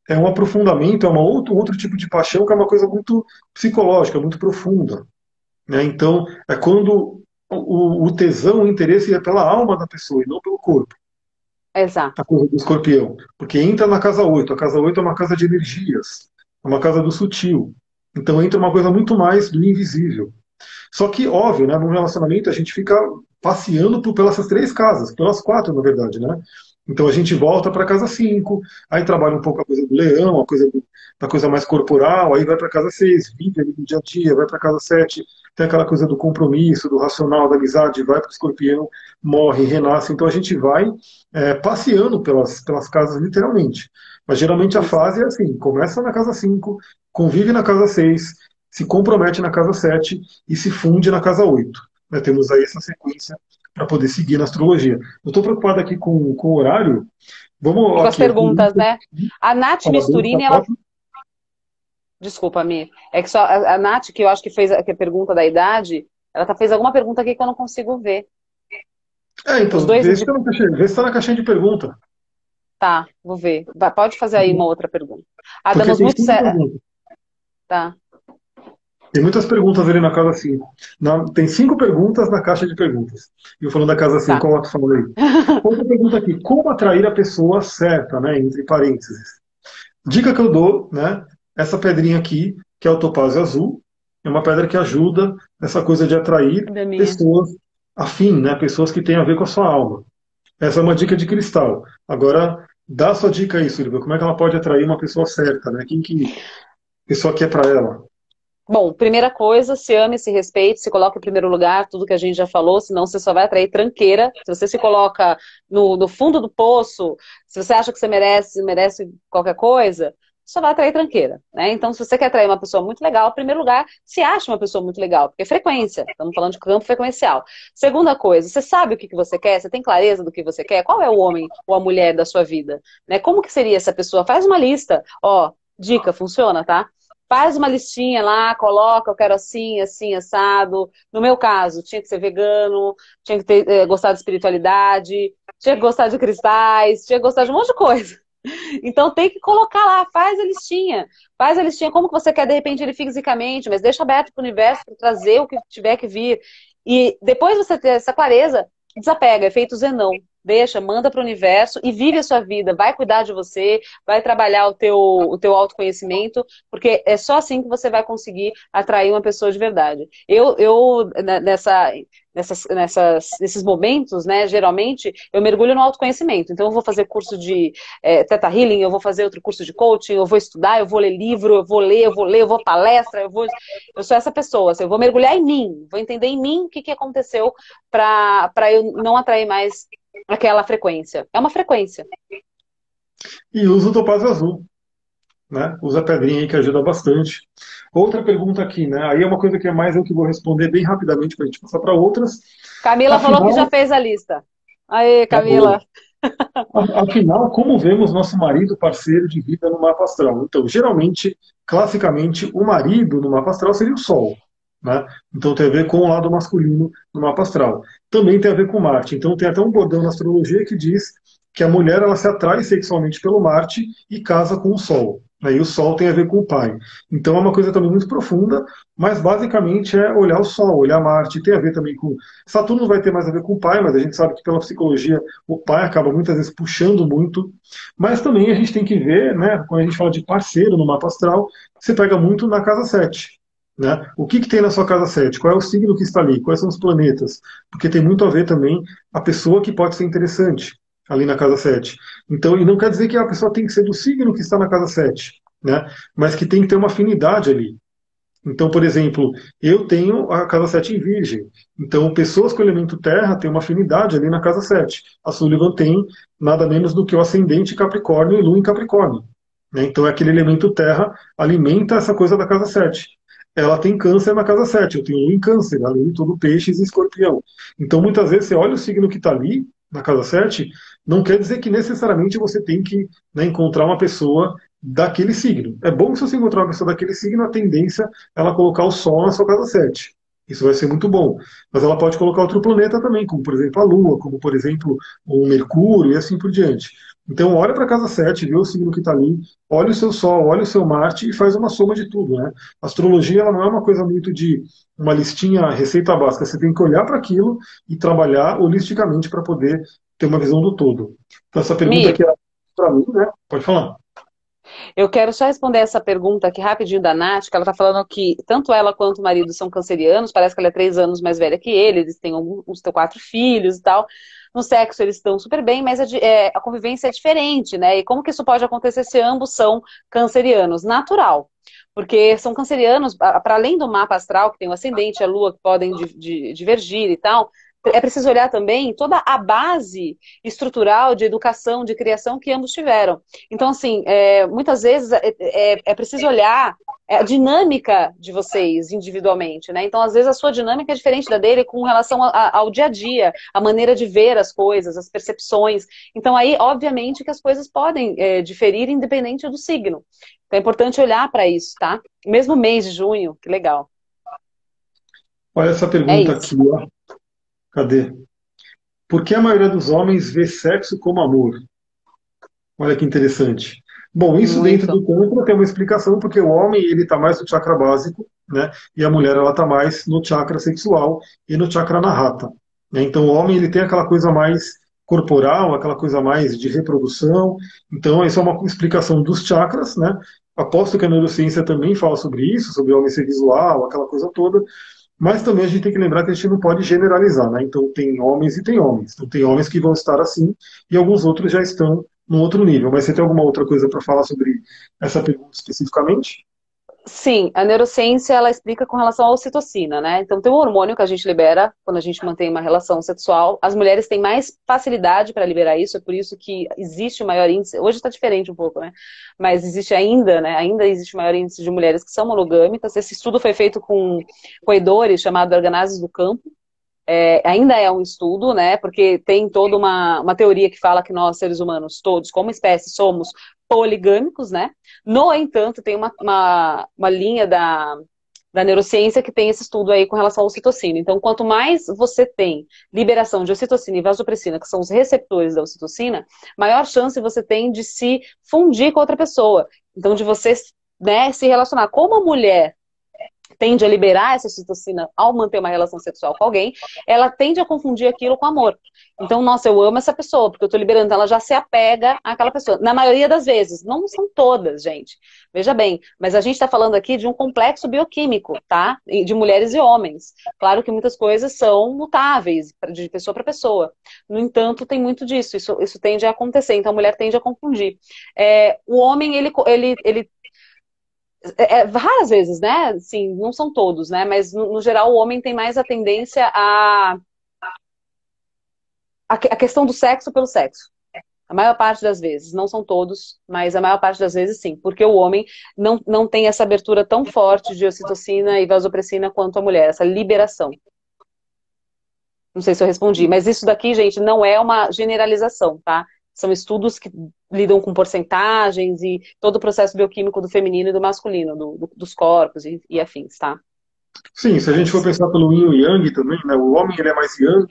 é um aprofundamento, é outro tipo de paixão que é uma coisa muito psicológica, muito profunda, né? Então é quando o tesão, o interesse é pela alma da pessoa e não pelo corpo. Exato. A coisa do escorpião. Porque entra na casa 8. A casa 8 é uma casa de energias, é uma casa do sutil. Então entra uma coisa muito mais do invisível. Só que, óbvio, né, num relacionamento a gente fica passeando pelas essas três casas, pelas quatro, na verdade, né? Então a gente volta para casa 5, aí trabalha um pouco a coisa do leão, da coisa mais corporal, aí vai para casa 6, vive ali no dia a dia, vai para casa 7, tem aquela coisa do compromisso, do racional, da amizade, vai para o escorpião, morre, renasce. Então a gente vai passeando pelas casas, literalmente. Mas geralmente a Isso. fase é assim: começa na casa 5, convive na casa 6, se compromete na casa 7 e se funde na casa 8. Né, temos aí essa sequência para poder seguir na astrologia. Eu estou preocupado aqui com o horário. E Vamos com as aqui, eu tenho perguntas, né? A Nath falador, tá Misturini, ela. ótimo. Desculpa, Mi. É que só a Nath, que eu acho que fez a pergunta da idade, ela fez alguma pergunta aqui que eu não consigo ver. Os Então, dois vê se de. tá na caixinha, vê se tá na caixinha de pergunta. Tá, vou ver. Pode fazer aí uma outra pergunta. Ah, Porque damos tem muito 5 certo. perguntas. Tá, Tem muitas perguntas ali na casa 5. Tem 5 perguntas na caixa de perguntas. E eu falando da casa 5, tá. qual tu falou aí? Outra pergunta aqui: como atrair a pessoa certa, né? Entre parênteses. Dica que eu dou, né? Essa pedrinha aqui, que é o topázio azul, é uma pedra que ajuda nessa coisa de atrair Cadê a minha? pessoas afim, né? Pessoas que têm a ver com a sua alma. Essa é uma dica de cristal. Agora, dá a sua dica aí, Silvia. Como é que ela pode atrair uma pessoa certa, né? Quem que a pessoa quer para ela? Bom, primeira coisa, se ame, se respeite, se coloca em primeiro lugar, tudo que a gente já falou, senão você só vai atrair tranqueira. Se você se coloca no fundo do poço, se você acha que você merece qualquer coisa, só vai atrair tranqueira, né? Então, se você quer atrair uma pessoa muito legal, em primeiro lugar, se acha uma pessoa muito legal, porque é frequência, estamos falando de campo frequencial. Segunda coisa, você sabe o que você quer? Você tem clareza do que você quer? Qual é o homem ou a mulher da sua vida? Né? Como que seria essa pessoa? Faz uma lista. Ó, dica, funciona, tá? Faz uma listinha lá, coloca, eu quero assim, assim, assado. No meu caso, tinha que ser vegano, tinha que ter, gostar de espiritualidade, tinha que gostar de cristais, tinha que gostar de um monte de coisa. Então tem que colocar lá, faz a listinha. Faz a listinha como que você quer, de repente, ele fisicamente, mas deixa aberto para o universo para trazer o que tiver que vir. E depois você ter essa clareza, desapega, efeito Zenão. Deixa, manda para o universo e vive a sua vida. Vai cuidar de você, vai trabalhar o teu autoconhecimento, porque é só assim que você vai conseguir atrair uma pessoa de verdade. Nesses momentos, né, geralmente, eu mergulho no autoconhecimento. Então, eu vou fazer curso de Theta Healing, eu vou fazer outro curso de coaching, eu vou estudar, eu vou ler livro, eu vou palestra, eu sou essa pessoa. Assim, eu vou mergulhar em mim, vou entender em mim o que aconteceu para eu não atrair mais aquela frequência. É uma frequência. E usa o topázio azul, né? Usa a pedrinha aí que ajuda bastante. Outra pergunta aqui, né? Aí é uma coisa que é mais eu que vou responder bem rapidamente para a gente passar para outras. Camila falou que já Afinal, fez a lista. Aê, boa. Camila. Afinal, como vemos nosso marido parceiro de vida no mapa astral? Então, geralmente, classicamente, o marido no mapa astral seria o Sol, né? Então tem a ver com o lado masculino no mapa astral. Também tem a ver com Marte. Então tem até um bordão na astrologia que diz que a mulher ela se atrai sexualmente pelo Marte e casa com o Sol. Aí o Sol tem a ver com o pai. Então é uma coisa também muito profunda, mas basicamente é olhar o Sol, olhar Marte. Tem a ver também com. Saturno vai ter mais a ver com o pai, mas a gente sabe que pela psicologia o pai acaba muitas vezes puxando muito. Mas também a gente tem que ver, né, quando a gente fala de parceiro no mapa astral, você pega muito na casa 7. Né? O que tem na sua casa 7? Qual é o signo que está ali? Quais são os planetas? Porque tem muito a ver também a pessoa que pode ser interessante ali na casa 7. Então, e não quer dizer que a pessoa tem que ser do signo que está na casa 7, né? Mas que tem que ter uma afinidade ali. Então, por exemplo, eu tenho a casa 7 em Virgem. Então, pessoas com elemento terra têm uma afinidade ali na casa 7. A Sullivan tem nada menos do que o ascendente Capricórnio e Lua em Capricórnio. Né? Então, é aquele elemento terra alimenta essa coisa da casa 7. Ela tem câncer na casa 7. Eu tenho Lua em câncer, além de tudo peixes e escorpião. Então, muitas vezes, você olha o signo que está ali, na casa 7, não quer dizer que necessariamente você tem que, né, encontrar uma pessoa daquele signo. É bom se você encontrar uma pessoa daquele signo, a tendência é ela colocar o Sol na sua casa 7. Isso vai ser muito bom. Mas ela pode colocar outro planeta também, como por exemplo a Lua, como por exemplo o Mercúrio e assim por diante. Então olha para a casa 7, vê o signo que está ali, olha o seu Sol, olha o seu Marte e faz uma soma de tudo. Né? A astrologia ela não é uma coisa muito de uma listinha, receita básica. Você tem que olhar para aquilo e trabalhar holisticamente para poder ter uma visão do todo. Então essa pergunta Mi, aqui é para mim, né? Pode falar. eu quero só responder essa pergunta aqui rapidinho da Nath, que ela está falando que tanto ela quanto o marido são cancerianos, parece que ela é 3 anos mais velha que ele, eles têm uns 4 filhos e tal. No sexo eles estão super bem, mas a convivência é diferente, né? E como que isso pode acontecer se ambos são cancerianos? Natural. Porque são cancerianos, para além do mapa astral, que tem o ascendente e a lua, que podem divergir e tal, é preciso olhar também toda a base estrutural de educação, de criação que ambos tiveram. Então, assim, muitas vezes é preciso olhar a dinâmica de vocês individualmente, né? Então, às vezes, a sua dinâmica é diferente da dele com relação ao dia a dia, a maneira de ver as coisas, as percepções. Então, aí, obviamente, que as coisas podem diferir independente do signo. Então, é importante olhar para isso, tá? Mesmo mês de junho, que legal. Olha essa É pergunta isso. aqui, ó. Cadê? Por que a maioria dos homens vê sexo como amor? Olha que interessante. Bom, isso dentro Muito. do Tantra tem uma explicação, porque o homem ele está mais no chakra básico, né? E a mulher ela está mais no chakra sexual e no chakra narrata. Né? Então o homem ele tem aquela coisa mais corporal, aquela coisa mais de reprodução. Então isso é uma explicação dos chakras, né? Aposto que a neurociência também fala sobre isso, sobre o homem ser visual, aquela coisa toda. Mas também a gente tem que lembrar que a gente não pode generalizar, né? Então tem homens e tem homens. Então tem homens que vão estar assim e alguns outros já estão num outro nível. Mas você tem alguma outra coisa para falar sobre essa pergunta especificamente? Sim, a neurociência ela explica com relação à ocitocina, né? Então tem um hormônio que a gente libera quando a gente mantém uma relação sexual. As mulheres têm mais facilidade para liberar isso, é por isso que existe o maior índice. Hoje está diferente um pouco, né? Mas existe ainda, né? Ainda existe o maior índice de mulheres que são monogâmicas. Esse estudo foi feito com roedores chamado organases do campo. Ainda é um estudo, né? Porque tem toda uma teoria que fala que nós, seres humanos, todos, como espécie, somos poligâmicos, né? No entanto, tem uma linha da neurociência que tem esse estudo aí com relação à ocitocina. Então, quanto mais você tem liberação de ocitocina e vasopressina, que são os receptores da ocitocina, maior chance você tem de se fundir com outra pessoa. Então, de você, né, se relacionar. Como a mulher tende a liberar essa ocitocina ao manter uma relação sexual com alguém, ela tende a confundir aquilo com amor. Então, nossa, eu amo essa pessoa, porque eu tô liberando, ela já se apega àquela pessoa. Na maioria das vezes, não são todas, gente. Veja bem, mas a gente tá falando aqui de um complexo bioquímico, tá? De mulheres e homens. Claro que muitas coisas são mutáveis, de pessoa para pessoa. No entanto, tem muito disso, isso tende a acontecer, então a mulher tende a confundir. O homem, ele raras vezes, né? Sim, não são todos, né? Mas no geral o homem tem mais a tendência a questão do sexo pelo sexo. A maior parte das vezes, não são todos, mas a maior parte das vezes sim, porque o homem não tem essa abertura tão forte de ocitocina e vasopressina quanto a mulher, essa liberação. Não sei se eu respondi, mas isso daqui, gente, não é uma generalização, tá? São estudos que lidam com porcentagens e todo o processo bioquímico do feminino e do masculino, dos corpos e afins, tá? Sim, se a gente for pensar pelo yin e yang também, né, o homem ele é mais yang,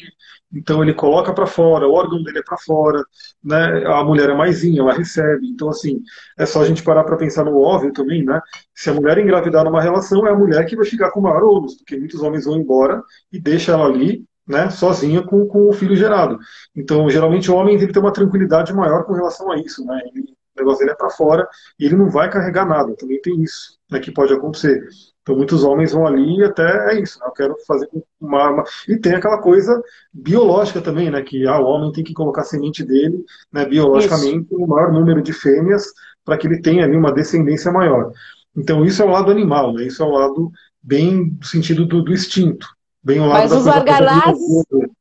então ele coloca para fora, o órgão dele é para fora, né, a mulher é mais yin, ela recebe. Então, assim, é só a gente parar para pensar no óbvio também, né? Se a mulher engravidar numa relação, é a mulher que vai ficar com o maior ônus, porque muitos homens vão embora e deixam ela ali, né, sozinha com o filho gerado. Então, geralmente, o homem ele tem uma tranquilidade maior com relação a isso, né? O negócio dele é para fora e ele não vai carregar nada. Também tem isso, né, que pode acontecer. Então, muitos homens vão ali e até é isso, né? Eu quero fazer com uma arma. E tem aquela coisa biológica também, né? Que o homem tem que colocar a semente dele, né, Isso. biologicamente, no maior número de fêmeas para que ele tenha ali uma descendência maior. Então, isso é o lado animal, né? Isso é o lado bem do sentido do instinto, bem o lado Mas da os coisa arganazes, poderosa.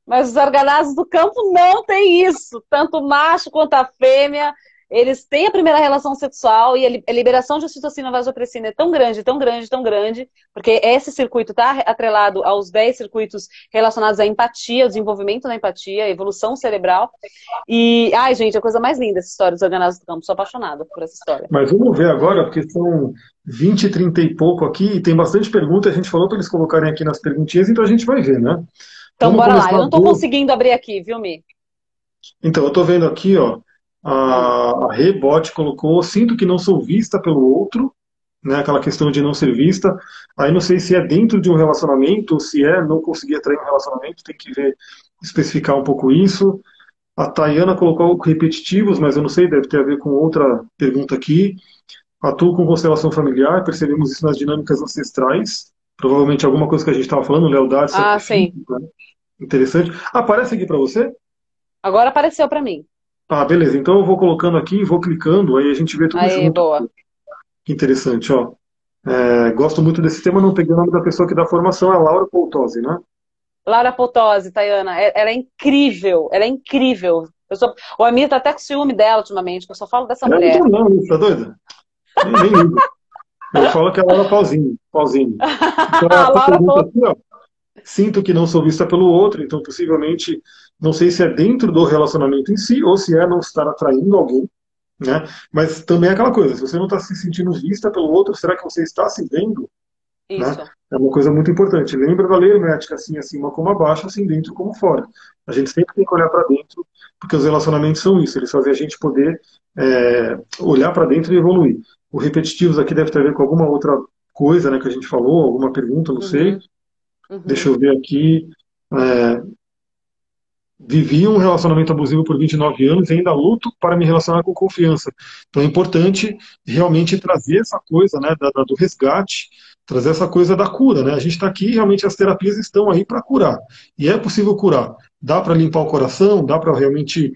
mas os arganazes do campo não têm isso. Tanto o macho quanto a fêmea, eles têm a primeira relação sexual e a liberação de ocitocina e vasopressina é tão grande, tão grande, tão grande, porque esse circuito está atrelado aos 10 circuitos relacionados à empatia, ao desenvolvimento da empatia, à evolução cerebral. E, ai, gente, é a coisa mais linda essa história dos arganazes do campo. Sou apaixonada por essa história. Mas vamos ver agora, porque são 20, 30 e pouco aqui, e tem bastante pergunta, a gente falou para eles colocarem aqui nas perguntinhas, então a gente vai ver, né? Então, Vamos bora lá. Eu começar não estou do. conseguindo abrir aqui, viu, Mi? Então, eu estou vendo aqui, ó, Hum. a Rebot colocou, sinto que não sou vista pelo outro, né, aquela questão de não ser vista. Aí não sei se é dentro de um relacionamento, ou se é não conseguir atrair um relacionamento, tem que ver, especificar um pouco isso. A Tayana colocou repetitivos, mas eu não sei, deve ter a ver com outra pergunta aqui. Atuo com constelação familiar, percebemos isso nas dinâmicas ancestrais. Provavelmente alguma coisa que a gente estava falando, lealdade, Ah, sacrifício, sim. né? Interessante. Aparece aqui para você? Agora apareceu para mim. Ah, beleza. Então eu vou colocando aqui, vou clicando, aí a gente vê tudo Aí, junto. boa. Que interessante, ó. Gosto muito desse tema, não peguei o nome da pessoa que dá a formação, é a Laura Poltozzi, né? Laura Potose, Tayana, ela é incrível, ela é incrível. O Amir tá até com ciúme dela ultimamente, que eu só falo dessa Não mulher. tô não, tá doida? Nem ligo. Eu falo que é a Laura Pausini, Pausini. Então, A essa Laura pergunta Potose. aqui, ó, sinto que não sou vista pelo outro, então possivelmente, não sei se é dentro do relacionamento em si, ou se é não estar atraindo alguém, né? Mas também é aquela coisa, se você não está se sentindo vista pelo outro, será que você está se vendo? Né? Isso. É uma coisa muito importante. Lembra da lei hermética, assim acima como abaixo, assim dentro como fora. A gente sempre tem que olhar para dentro, porque os relacionamentos são isso, eles fazem a gente poder olhar para dentro e evoluir. O repetitivos aqui deve ter a ver com alguma outra coisa, né, que a gente falou, alguma pergunta, não sei. Uhum, Deixa uhum. eu ver aqui. É, vivi um relacionamento abusivo por 29 anos e ainda luto para me relacionar com confiança. Então é importante realmente trazer essa coisa, né, do resgate, trazer essa coisa da cura, né? A gente está aqui, realmente as terapias estão aí para curar. E é possível curar. Dá para limpar o coração, dá para realmente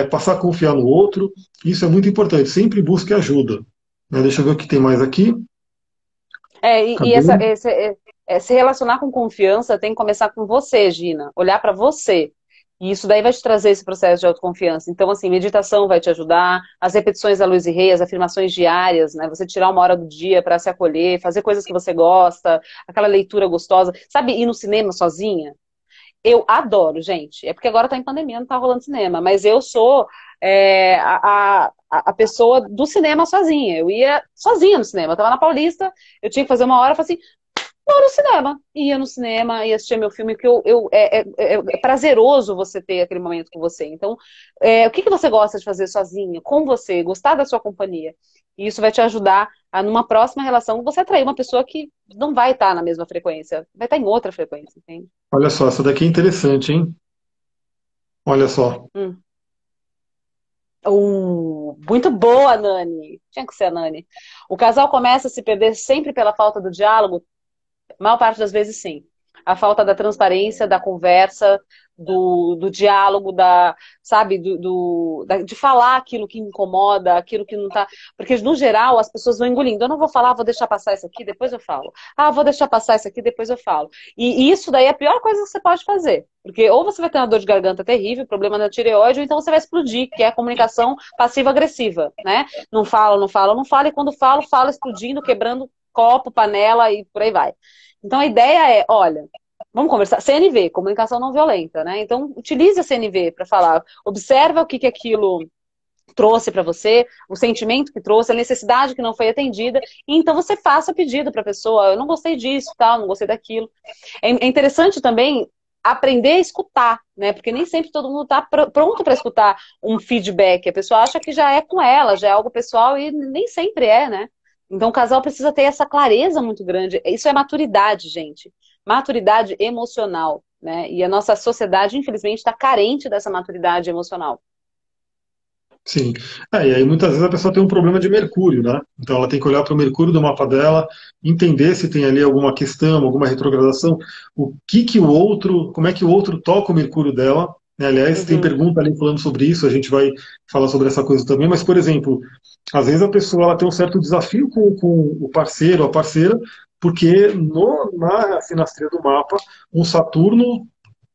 passar a confiar no outro. Isso é muito importante. Sempre busque ajuda. Né? Deixa eu ver o que tem mais aqui. E Cadê? se relacionar com confiança tem que começar com você, Gina. Olhar para você. E isso daí vai te trazer esse processo de autoconfiança. Então, assim, meditação vai te ajudar, as repetições da Luz e Rei, as afirmações diárias, né? Você tirar uma hora do dia para se acolher, fazer coisas que você gosta, aquela leitura gostosa. Sabe, ir no cinema sozinha? Eu adoro, gente. É porque agora tá em pandemia, não tá rolando cinema. Mas eu sou a pessoa do cinema sozinha. Eu ia sozinha no cinema. Eu tava na Paulista, eu tinha que fazer uma hora, eu falei assim, vou no cinema. Ia no cinema, ia assistir meu filme, que é prazeroso você ter aquele momento com você. Então, o que você gosta de fazer sozinha, com você, gostar da sua companhia? E isso vai te ajudar a, numa próxima relação, você atrair uma pessoa que não vai estar na mesma frequência, vai estar em outra frequência, entende? Olha só, essa daqui é interessante, hein? Olha só. Hum. Muito boa, Nani. Tinha que ser a Nani. O casal começa a se perder sempre pela falta do diálogo. A maior parte das vezes, sim. A falta da transparência, da conversa, do diálogo, sabe, de falar aquilo que incomoda, aquilo que não tá. Porque, no geral, as pessoas vão engolindo. Eu não vou falar, vou deixar passar isso aqui, depois eu falo. Ah, vou deixar passar isso aqui, depois eu falo. E isso daí é a pior coisa que você pode fazer. Porque ou você vai ter uma dor de garganta terrível, problema na tireoide, ou então você vai explodir, que é a comunicação passiva-agressiva, né? Não fala, não fala, não fala, e quando fala, fala explodindo, quebrando copo, panela e por aí vai. Então a ideia é, olha, vamos conversar. CNV, comunicação não violenta, né? Então utilize a CNV para falar, observa o que aquilo trouxe para você, o sentimento que trouxe, a necessidade que não foi atendida, e então você faça pedido para a pessoa, eu não gostei disso, tal, não gostei daquilo. É interessante também aprender a escutar, né? Porque nem sempre todo mundo está pronto para escutar um feedback. A pessoa acha que já é com ela, já é algo pessoal e nem sempre é, né? Então o casal precisa ter essa clareza muito grande. Isso é maturidade, gente. Maturidade emocional, né? E a nossa sociedade, infelizmente, está carente dessa maturidade emocional. Sim. E aí muitas vezes a pessoa tem um problema de mercúrio, né? Então ela tem que olhar para o mercúrio do mapa dela, entender se tem ali alguma questão, alguma retrogradação, o que que o outro, como é que o outro toca o mercúrio dela, né? Aliás, tem Uhum. pergunta ali falando sobre isso, a gente vai falar sobre essa coisa também, mas, por exemplo, às vezes a pessoa ela tem um certo desafio com o parceiro, a parceira, porque na sinastria do mapa, um Saturno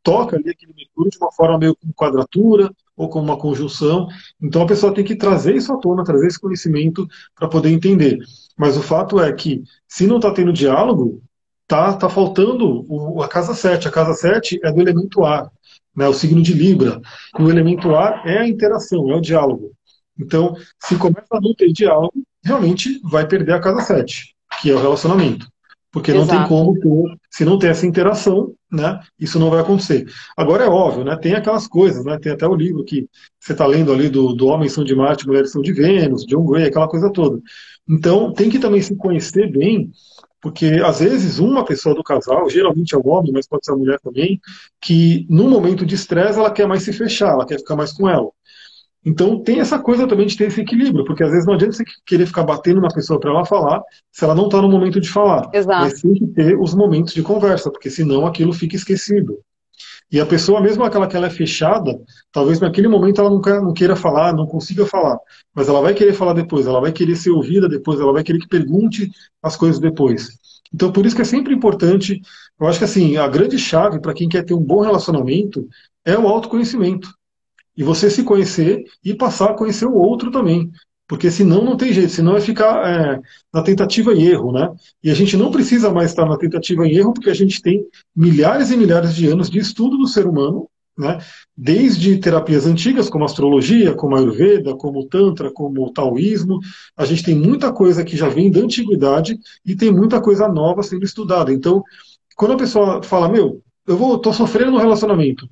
toca ali aquele Mercúrio de uma forma meio com quadratura ou com uma conjunção. Então a pessoa tem que trazer isso à tona, trazer esse conhecimento para poder entender. Mas o fato é que, se não está tendo diálogo, tá faltando a casa 7. A casa 7 é do elemento ar, né, o signo de Libra. E o elemento ar é a interação, é o diálogo. Então, se começa a não ter diálogo, realmente vai perder a casa 7, que é o relacionamento. Porque não tem Exato. como ter, se não tem essa interação, né, isso não vai acontecer. Agora é óbvio, né, tem aquelas coisas, né, tem até o livro que você está lendo ali do Homens são de Marte, Mulheres são de Vênus, John Gray, aquela coisa toda. Então tem que também se conhecer bem, porque às vezes uma pessoa do casal, geralmente é o homem, mas pode ser a mulher também, que no momento de estresse ela quer mais se fechar, ela quer ficar mais com ela. Então tem essa coisa também de ter esse equilíbrio, porque às vezes não adianta você querer ficar batendo na pessoa para ela falar, se ela não está no momento de falar. Mas Exato. tem que ter os momentos de conversa, porque senão aquilo fica esquecido. E a pessoa, mesmo aquela que ela é fechada, talvez naquele momento ela não queira falar, não consiga falar, mas ela vai querer falar depois, ela vai querer ser ouvida depois, ela vai querer que pergunte as coisas depois. Então por isso que é sempre importante, eu acho que assim, a grande chave para quem quer ter um bom relacionamento é o autoconhecimento. E você se conhecer e passar a conhecer o outro também. Porque senão não tem jeito, senão é ficar na tentativa e erro, né? E a gente não precisa mais estar na tentativa e erro, porque a gente tem milhares e milhares de anos de estudo do ser humano, né? Desde terapias antigas, como a astrologia, como a Ayurveda, como o Tantra, como o Taoísmo. A gente tem muita coisa que já vem da antiguidade e tem muita coisa nova sendo estudada. Então, quando a pessoa fala, meu, tô sofrendo no relacionamento.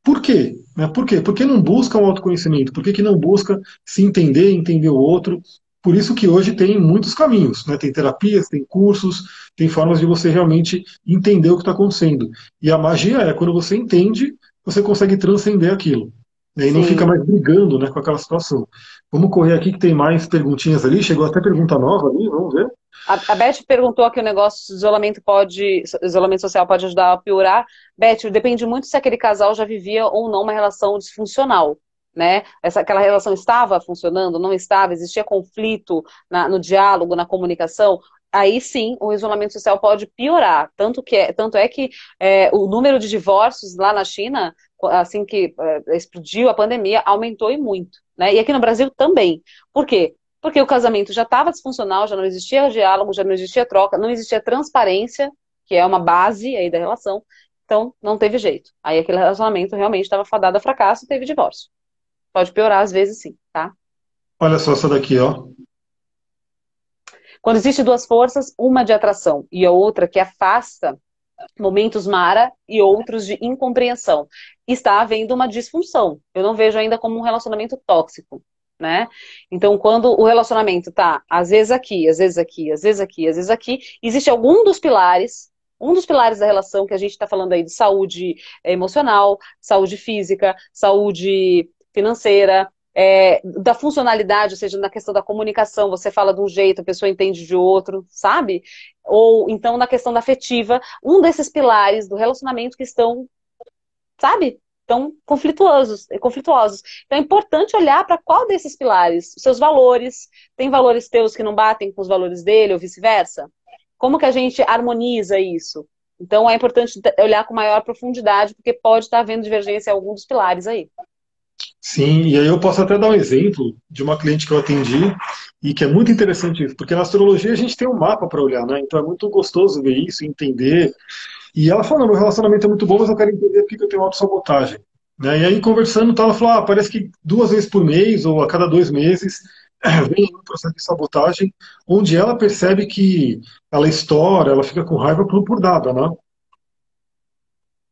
Por quê? Né? Por quê? Por que não busca um autoconhecimento? Por que, que não busca se entender, entender o outro? Por isso que hoje tem muitos caminhos, né? Tem terapias, tem cursos, tem formas de você realmente entender o que está acontecendo. E a magia é quando você entende, você consegue transcender aquilo. Né? E não fica Sim. mais brigando, né, com aquela situação. Vamos correr aqui que tem mais perguntinhas ali. Chegou até pergunta nova ali, vamos ver. A Beth perguntou aqui o negócio se isolamento social pode ajudar a piorar. Beth, depende muito se aquele casal já vivia ou não uma relação disfuncional, né? Aquela relação estava funcionando, não estava, existia conflito no diálogo, na comunicação. Aí sim, o isolamento social pode piorar. Tanto é que o número de divórcios lá na China, assim que explodiu a pandemia, aumentou e muito, né? E aqui no Brasil também. Por quê? Porque o casamento já estava disfuncional, já não existia diálogo, já não existia troca, não existia transparência, que é uma base aí da relação. Então, não teve jeito. Aí aquele relacionamento realmente estava fadado a fracasso e teve divórcio. Pode piorar às vezes sim, tá? Olha só essa daqui, ó. Quando existem duas forças, uma de atração e a outra que afasta, momentos mara e outros de incompreensão, está havendo uma disfunção. Eu não vejo ainda como um relacionamento tóxico. Né? Então, quando o relacionamento tá às vezes aqui, às vezes aqui, às vezes aqui, às vezes aqui, existe um dos pilares da relação que a gente está falando aí de saúde emocional, saúde física, saúde financeira, da funcionalidade, ou seja, na questão da comunicação, você fala de um jeito, a pessoa entende de outro, sabe? Ou então na questão da afetiva, um desses pilares do relacionamento que estão, sabe? Tão conflituosos. Então é importante olhar para qual desses pilares, os seus valores, tem valores teus que não batem com os valores dele ou vice-versa? Como que a gente harmoniza isso? Então é importante olhar com maior profundidade, porque pode estar havendo divergência em algum dos pilares aí. Sim, e aí eu posso até dar um exemplo de uma cliente que eu atendi e que é muito interessante isso, porque na astrologia a gente tem um mapa para olhar, né? Então é muito gostoso ver isso, entender. E ela falou, meu relacionamento é muito bom, mas eu quero entender por que eu tenho autossabotagem. né? E aí, conversando, ela falou, parece que 2 vezes por mês, ou a cada 2 meses, vem um processo de sabotagem, onde ela percebe que ela estoura, ela fica com raiva por nada, né?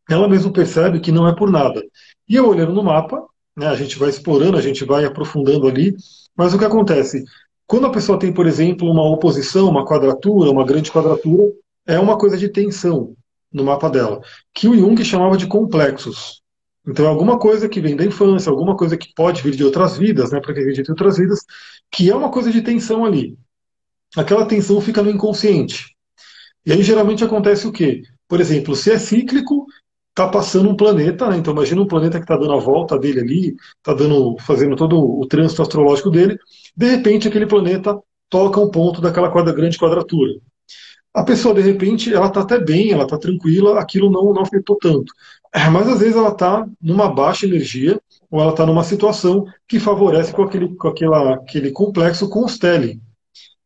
Ela mesma percebe que não é por nada. E eu olhando no mapa, né, a gente vai explorando, a gente vai aprofundando ali, mas o que acontece? Quando a pessoa tem, por exemplo, uma oposição, uma quadratura, uma grande quadratura, é uma coisa de tensão no mapa dela, que o Jung chamava de complexos. Então é alguma coisa que vem da infância, alguma coisa que pode vir de outras vidas, né, para quem acredita em outras vidas, que é uma coisa de tensão ali. Aquela tensão fica no inconsciente. E aí geralmente acontece o quê? Por exemplo, se é cíclico, está passando um planeta, né? Então imagina um planeta que está dando a volta dele ali, está fazendo todo o trânsito astrológico dele, de repente aquele planeta toca um ponto daquela grande quadratura. A pessoa, de repente, ela está até bem, ela está tranquila, aquilo não afetou tanto. Mas às vezes ela está numa baixa energia, ou ela está numa situação que favorece aquele complexo constele.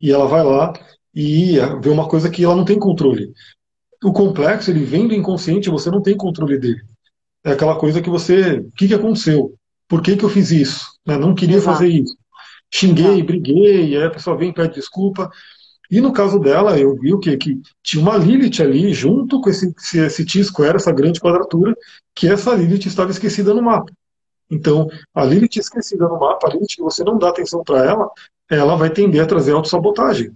E ela vai lá e vê uma coisa que ela não tem controle. O complexo, ele vem do inconsciente, você não tem controle dele. É aquela coisa que você. O que aconteceu? Por que eu fiz isso? Né? Não queria fazer Exato, isso. Xinguei, exato. briguei, aí a pessoa vem e pede desculpa. E no caso dela, eu vi o quê? Que tinha uma Lilith ali, junto com esse T-square, essa grande quadratura, que essa Lilith estava esquecida no mapa. Então, a Lilith esquecida no mapa, a Lilith que você não dá atenção para ela vai tender a trazer autossabotagem.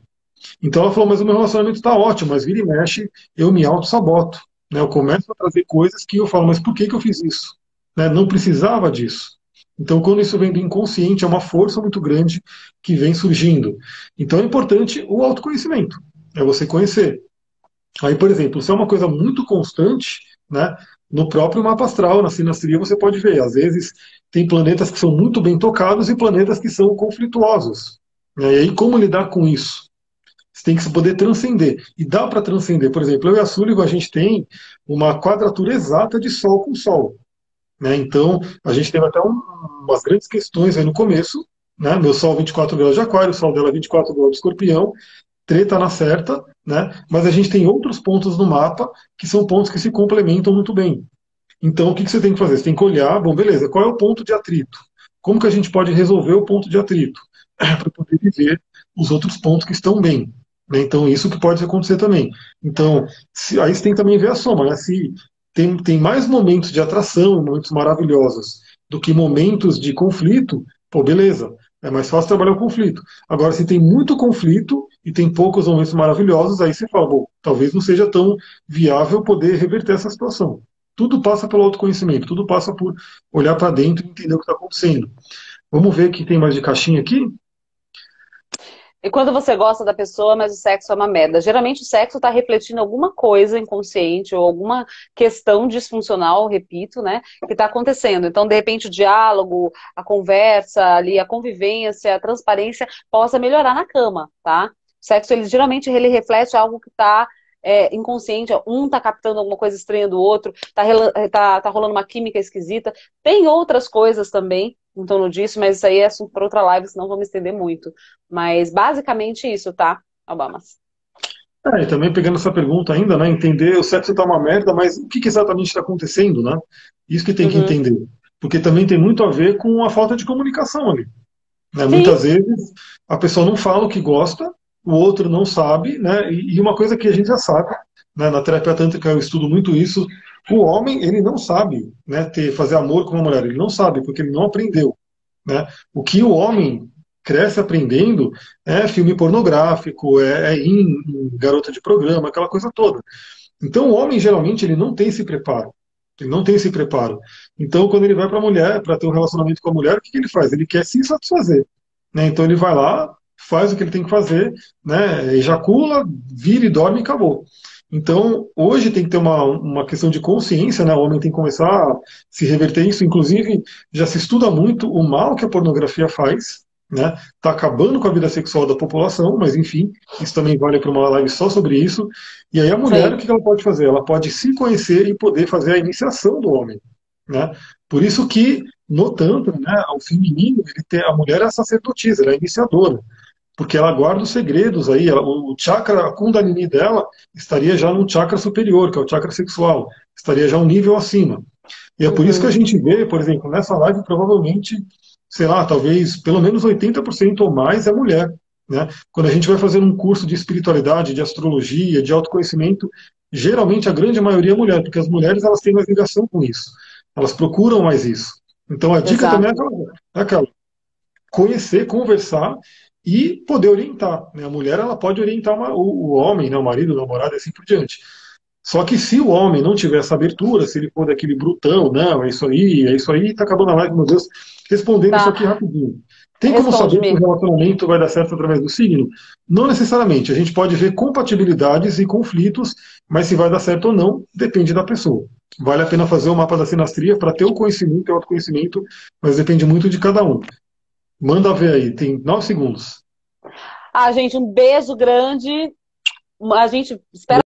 Então ela falou, mas o meu relacionamento está ótimo, mas vira e mexe, eu me auto-saboto. Né? Eu começo a trazer coisas que eu falo, mas por que eu fiz isso? Né? Não precisava disso. Então, quando isso vem do inconsciente, é uma força muito grande que vem surgindo. Então, é importante o autoconhecimento, é você conhecer. Aí, por exemplo, se é uma coisa muito constante, né, no próprio mapa astral, na sinastria, você pode ver. Às vezes, tem planetas que são muito bem tocados e planetas que são conflituosos. Né? E aí, como lidar com isso? Você tem que poder transcender. E dá para transcender. Por exemplo, eu e a Sullivan, a gente tem uma quadratura exata de Sol com Sol. Né? Então, a gente teve até umas grandes questões aí no começo. Né? Meu Sol 24 graus de Aquário, o Sol dela 24 graus de Escorpião. Treta na certa, né? Mas a gente tem outros pontos no mapa que são pontos que se complementam muito bem. Então, o que você tem que fazer? Você tem que olhar, bom, beleza, qual é o ponto de atrito? Como que a gente pode resolver o ponto de atrito? Para poder viver os outros pontos que estão bem. Né? Então, isso que pode acontecer também. Então, aí você tem que também ver a soma, né? Se tem mais momentos de atração, momentos maravilhosos, do que momentos de conflito, pô, beleza. É mais fácil trabalhar o conflito. Agora, se tem muito conflito e tem poucos momentos maravilhosos, aí você fala, bom, talvez não seja tão viável poder reverter essa situação. Tudo passa pelo autoconhecimento, tudo passa por olhar para dentro e entender o que está acontecendo. Vamos ver o que tem mais de caixinha aqui? E quando você gosta da pessoa, mas o sexo é uma merda. Geralmente o sexo está refletindo alguma coisa inconsciente ou alguma questão disfuncional, repito, né, que está acontecendo. Então, de repente, o diálogo, a conversa ali, a convivência, a transparência possa melhorar na cama, tá? O sexo, ele geralmente ele reflete algo que está inconsciente, um tá captando alguma coisa estranha do outro, tá rolando uma química esquisita. Tem outras coisas também em torno disso, mas isso aí é assunto para outra live, senão vou me estender muito. Mas basicamente isso, tá, Albamas? E também pegando essa pergunta ainda, né? Entender o sexo está uma merda, mas o que exatamente está acontecendo, né? Isso que tem que Uhum. entender. Porque também tem muito a ver com a falta de comunicação ali. Né? Sim, Muitas vezes a pessoa não fala o que gosta, o outro não sabe, né? E uma coisa que a gente já sabe, né? Na terapia tântrica eu estudo muito isso. O homem, ele não sabe, né, fazer amor com uma mulher, ele não sabe, porque ele não aprendeu. Né? O que o homem cresce aprendendo é filme pornográfico, em garota de programa, aquela coisa toda. Então o homem geralmente ele não tem esse preparo. Ele não tem esse preparo. Então, quando ele vai para a mulher, para ter um relacionamento com a mulher, o que ele faz? Ele quer se satisfazer. Né? Então ele vai lá, faz o que ele tem que fazer, né? Ejacula, vira e dorme e acabou. Então, hoje tem que ter uma questão de consciência, né? O homem tem que começar a se reverter isso. Inclusive, já se estuda muito o mal que a pornografia faz, né? Está acabando com a vida sexual da população, mas enfim, isso também vale para uma live só sobre isso. E aí a mulher, o sim. que ela pode fazer? Ela pode se conhecer e poder fazer a iniciação do homem, né? Por isso que no Tantra, né, o feminino, a mulher é a sacerdotisa, ela é a iniciadora, porque ela guarda os segredos aí, o chakra, a Kundalini dela estaria já num chakra superior, que é o chakra sexual, estaria já um nível acima. E é por isso que a Uhum. gente vê, por exemplo, nessa live, provavelmente, sei lá, talvez pelo menos 80% ou mais é mulher. Né? Quando a gente vai fazer um curso de espiritualidade, de astrologia, de autoconhecimento, geralmente a grande maioria é mulher, porque as mulheres elas têm mais ligação com isso. Elas procuram mais isso. Então a dica também Exato. é aquela, conhecer, conversar e poder orientar. Né? A mulher ela pode orientar o homem, né? O marido, o namorado e assim por diante. Só que se o homem não tiver essa abertura, se ele for daquele brutão, não, é isso aí, tá acabando a live, meu Deus, respondendo isso aqui Tá. rapidinho. Tem como saber se o Responde-me. relacionamento vai dar certo através do signo? Não necessariamente. A gente pode ver compatibilidades e conflitos, mas se vai dar certo ou não, depende da pessoa. Vale a pena fazer o mapa da sinastria para ter o conhecimento e o autoconhecimento, mas depende muito de cada um. Manda ver aí, tem 9 segundos. Ah, gente, um beijo grande. A gente espera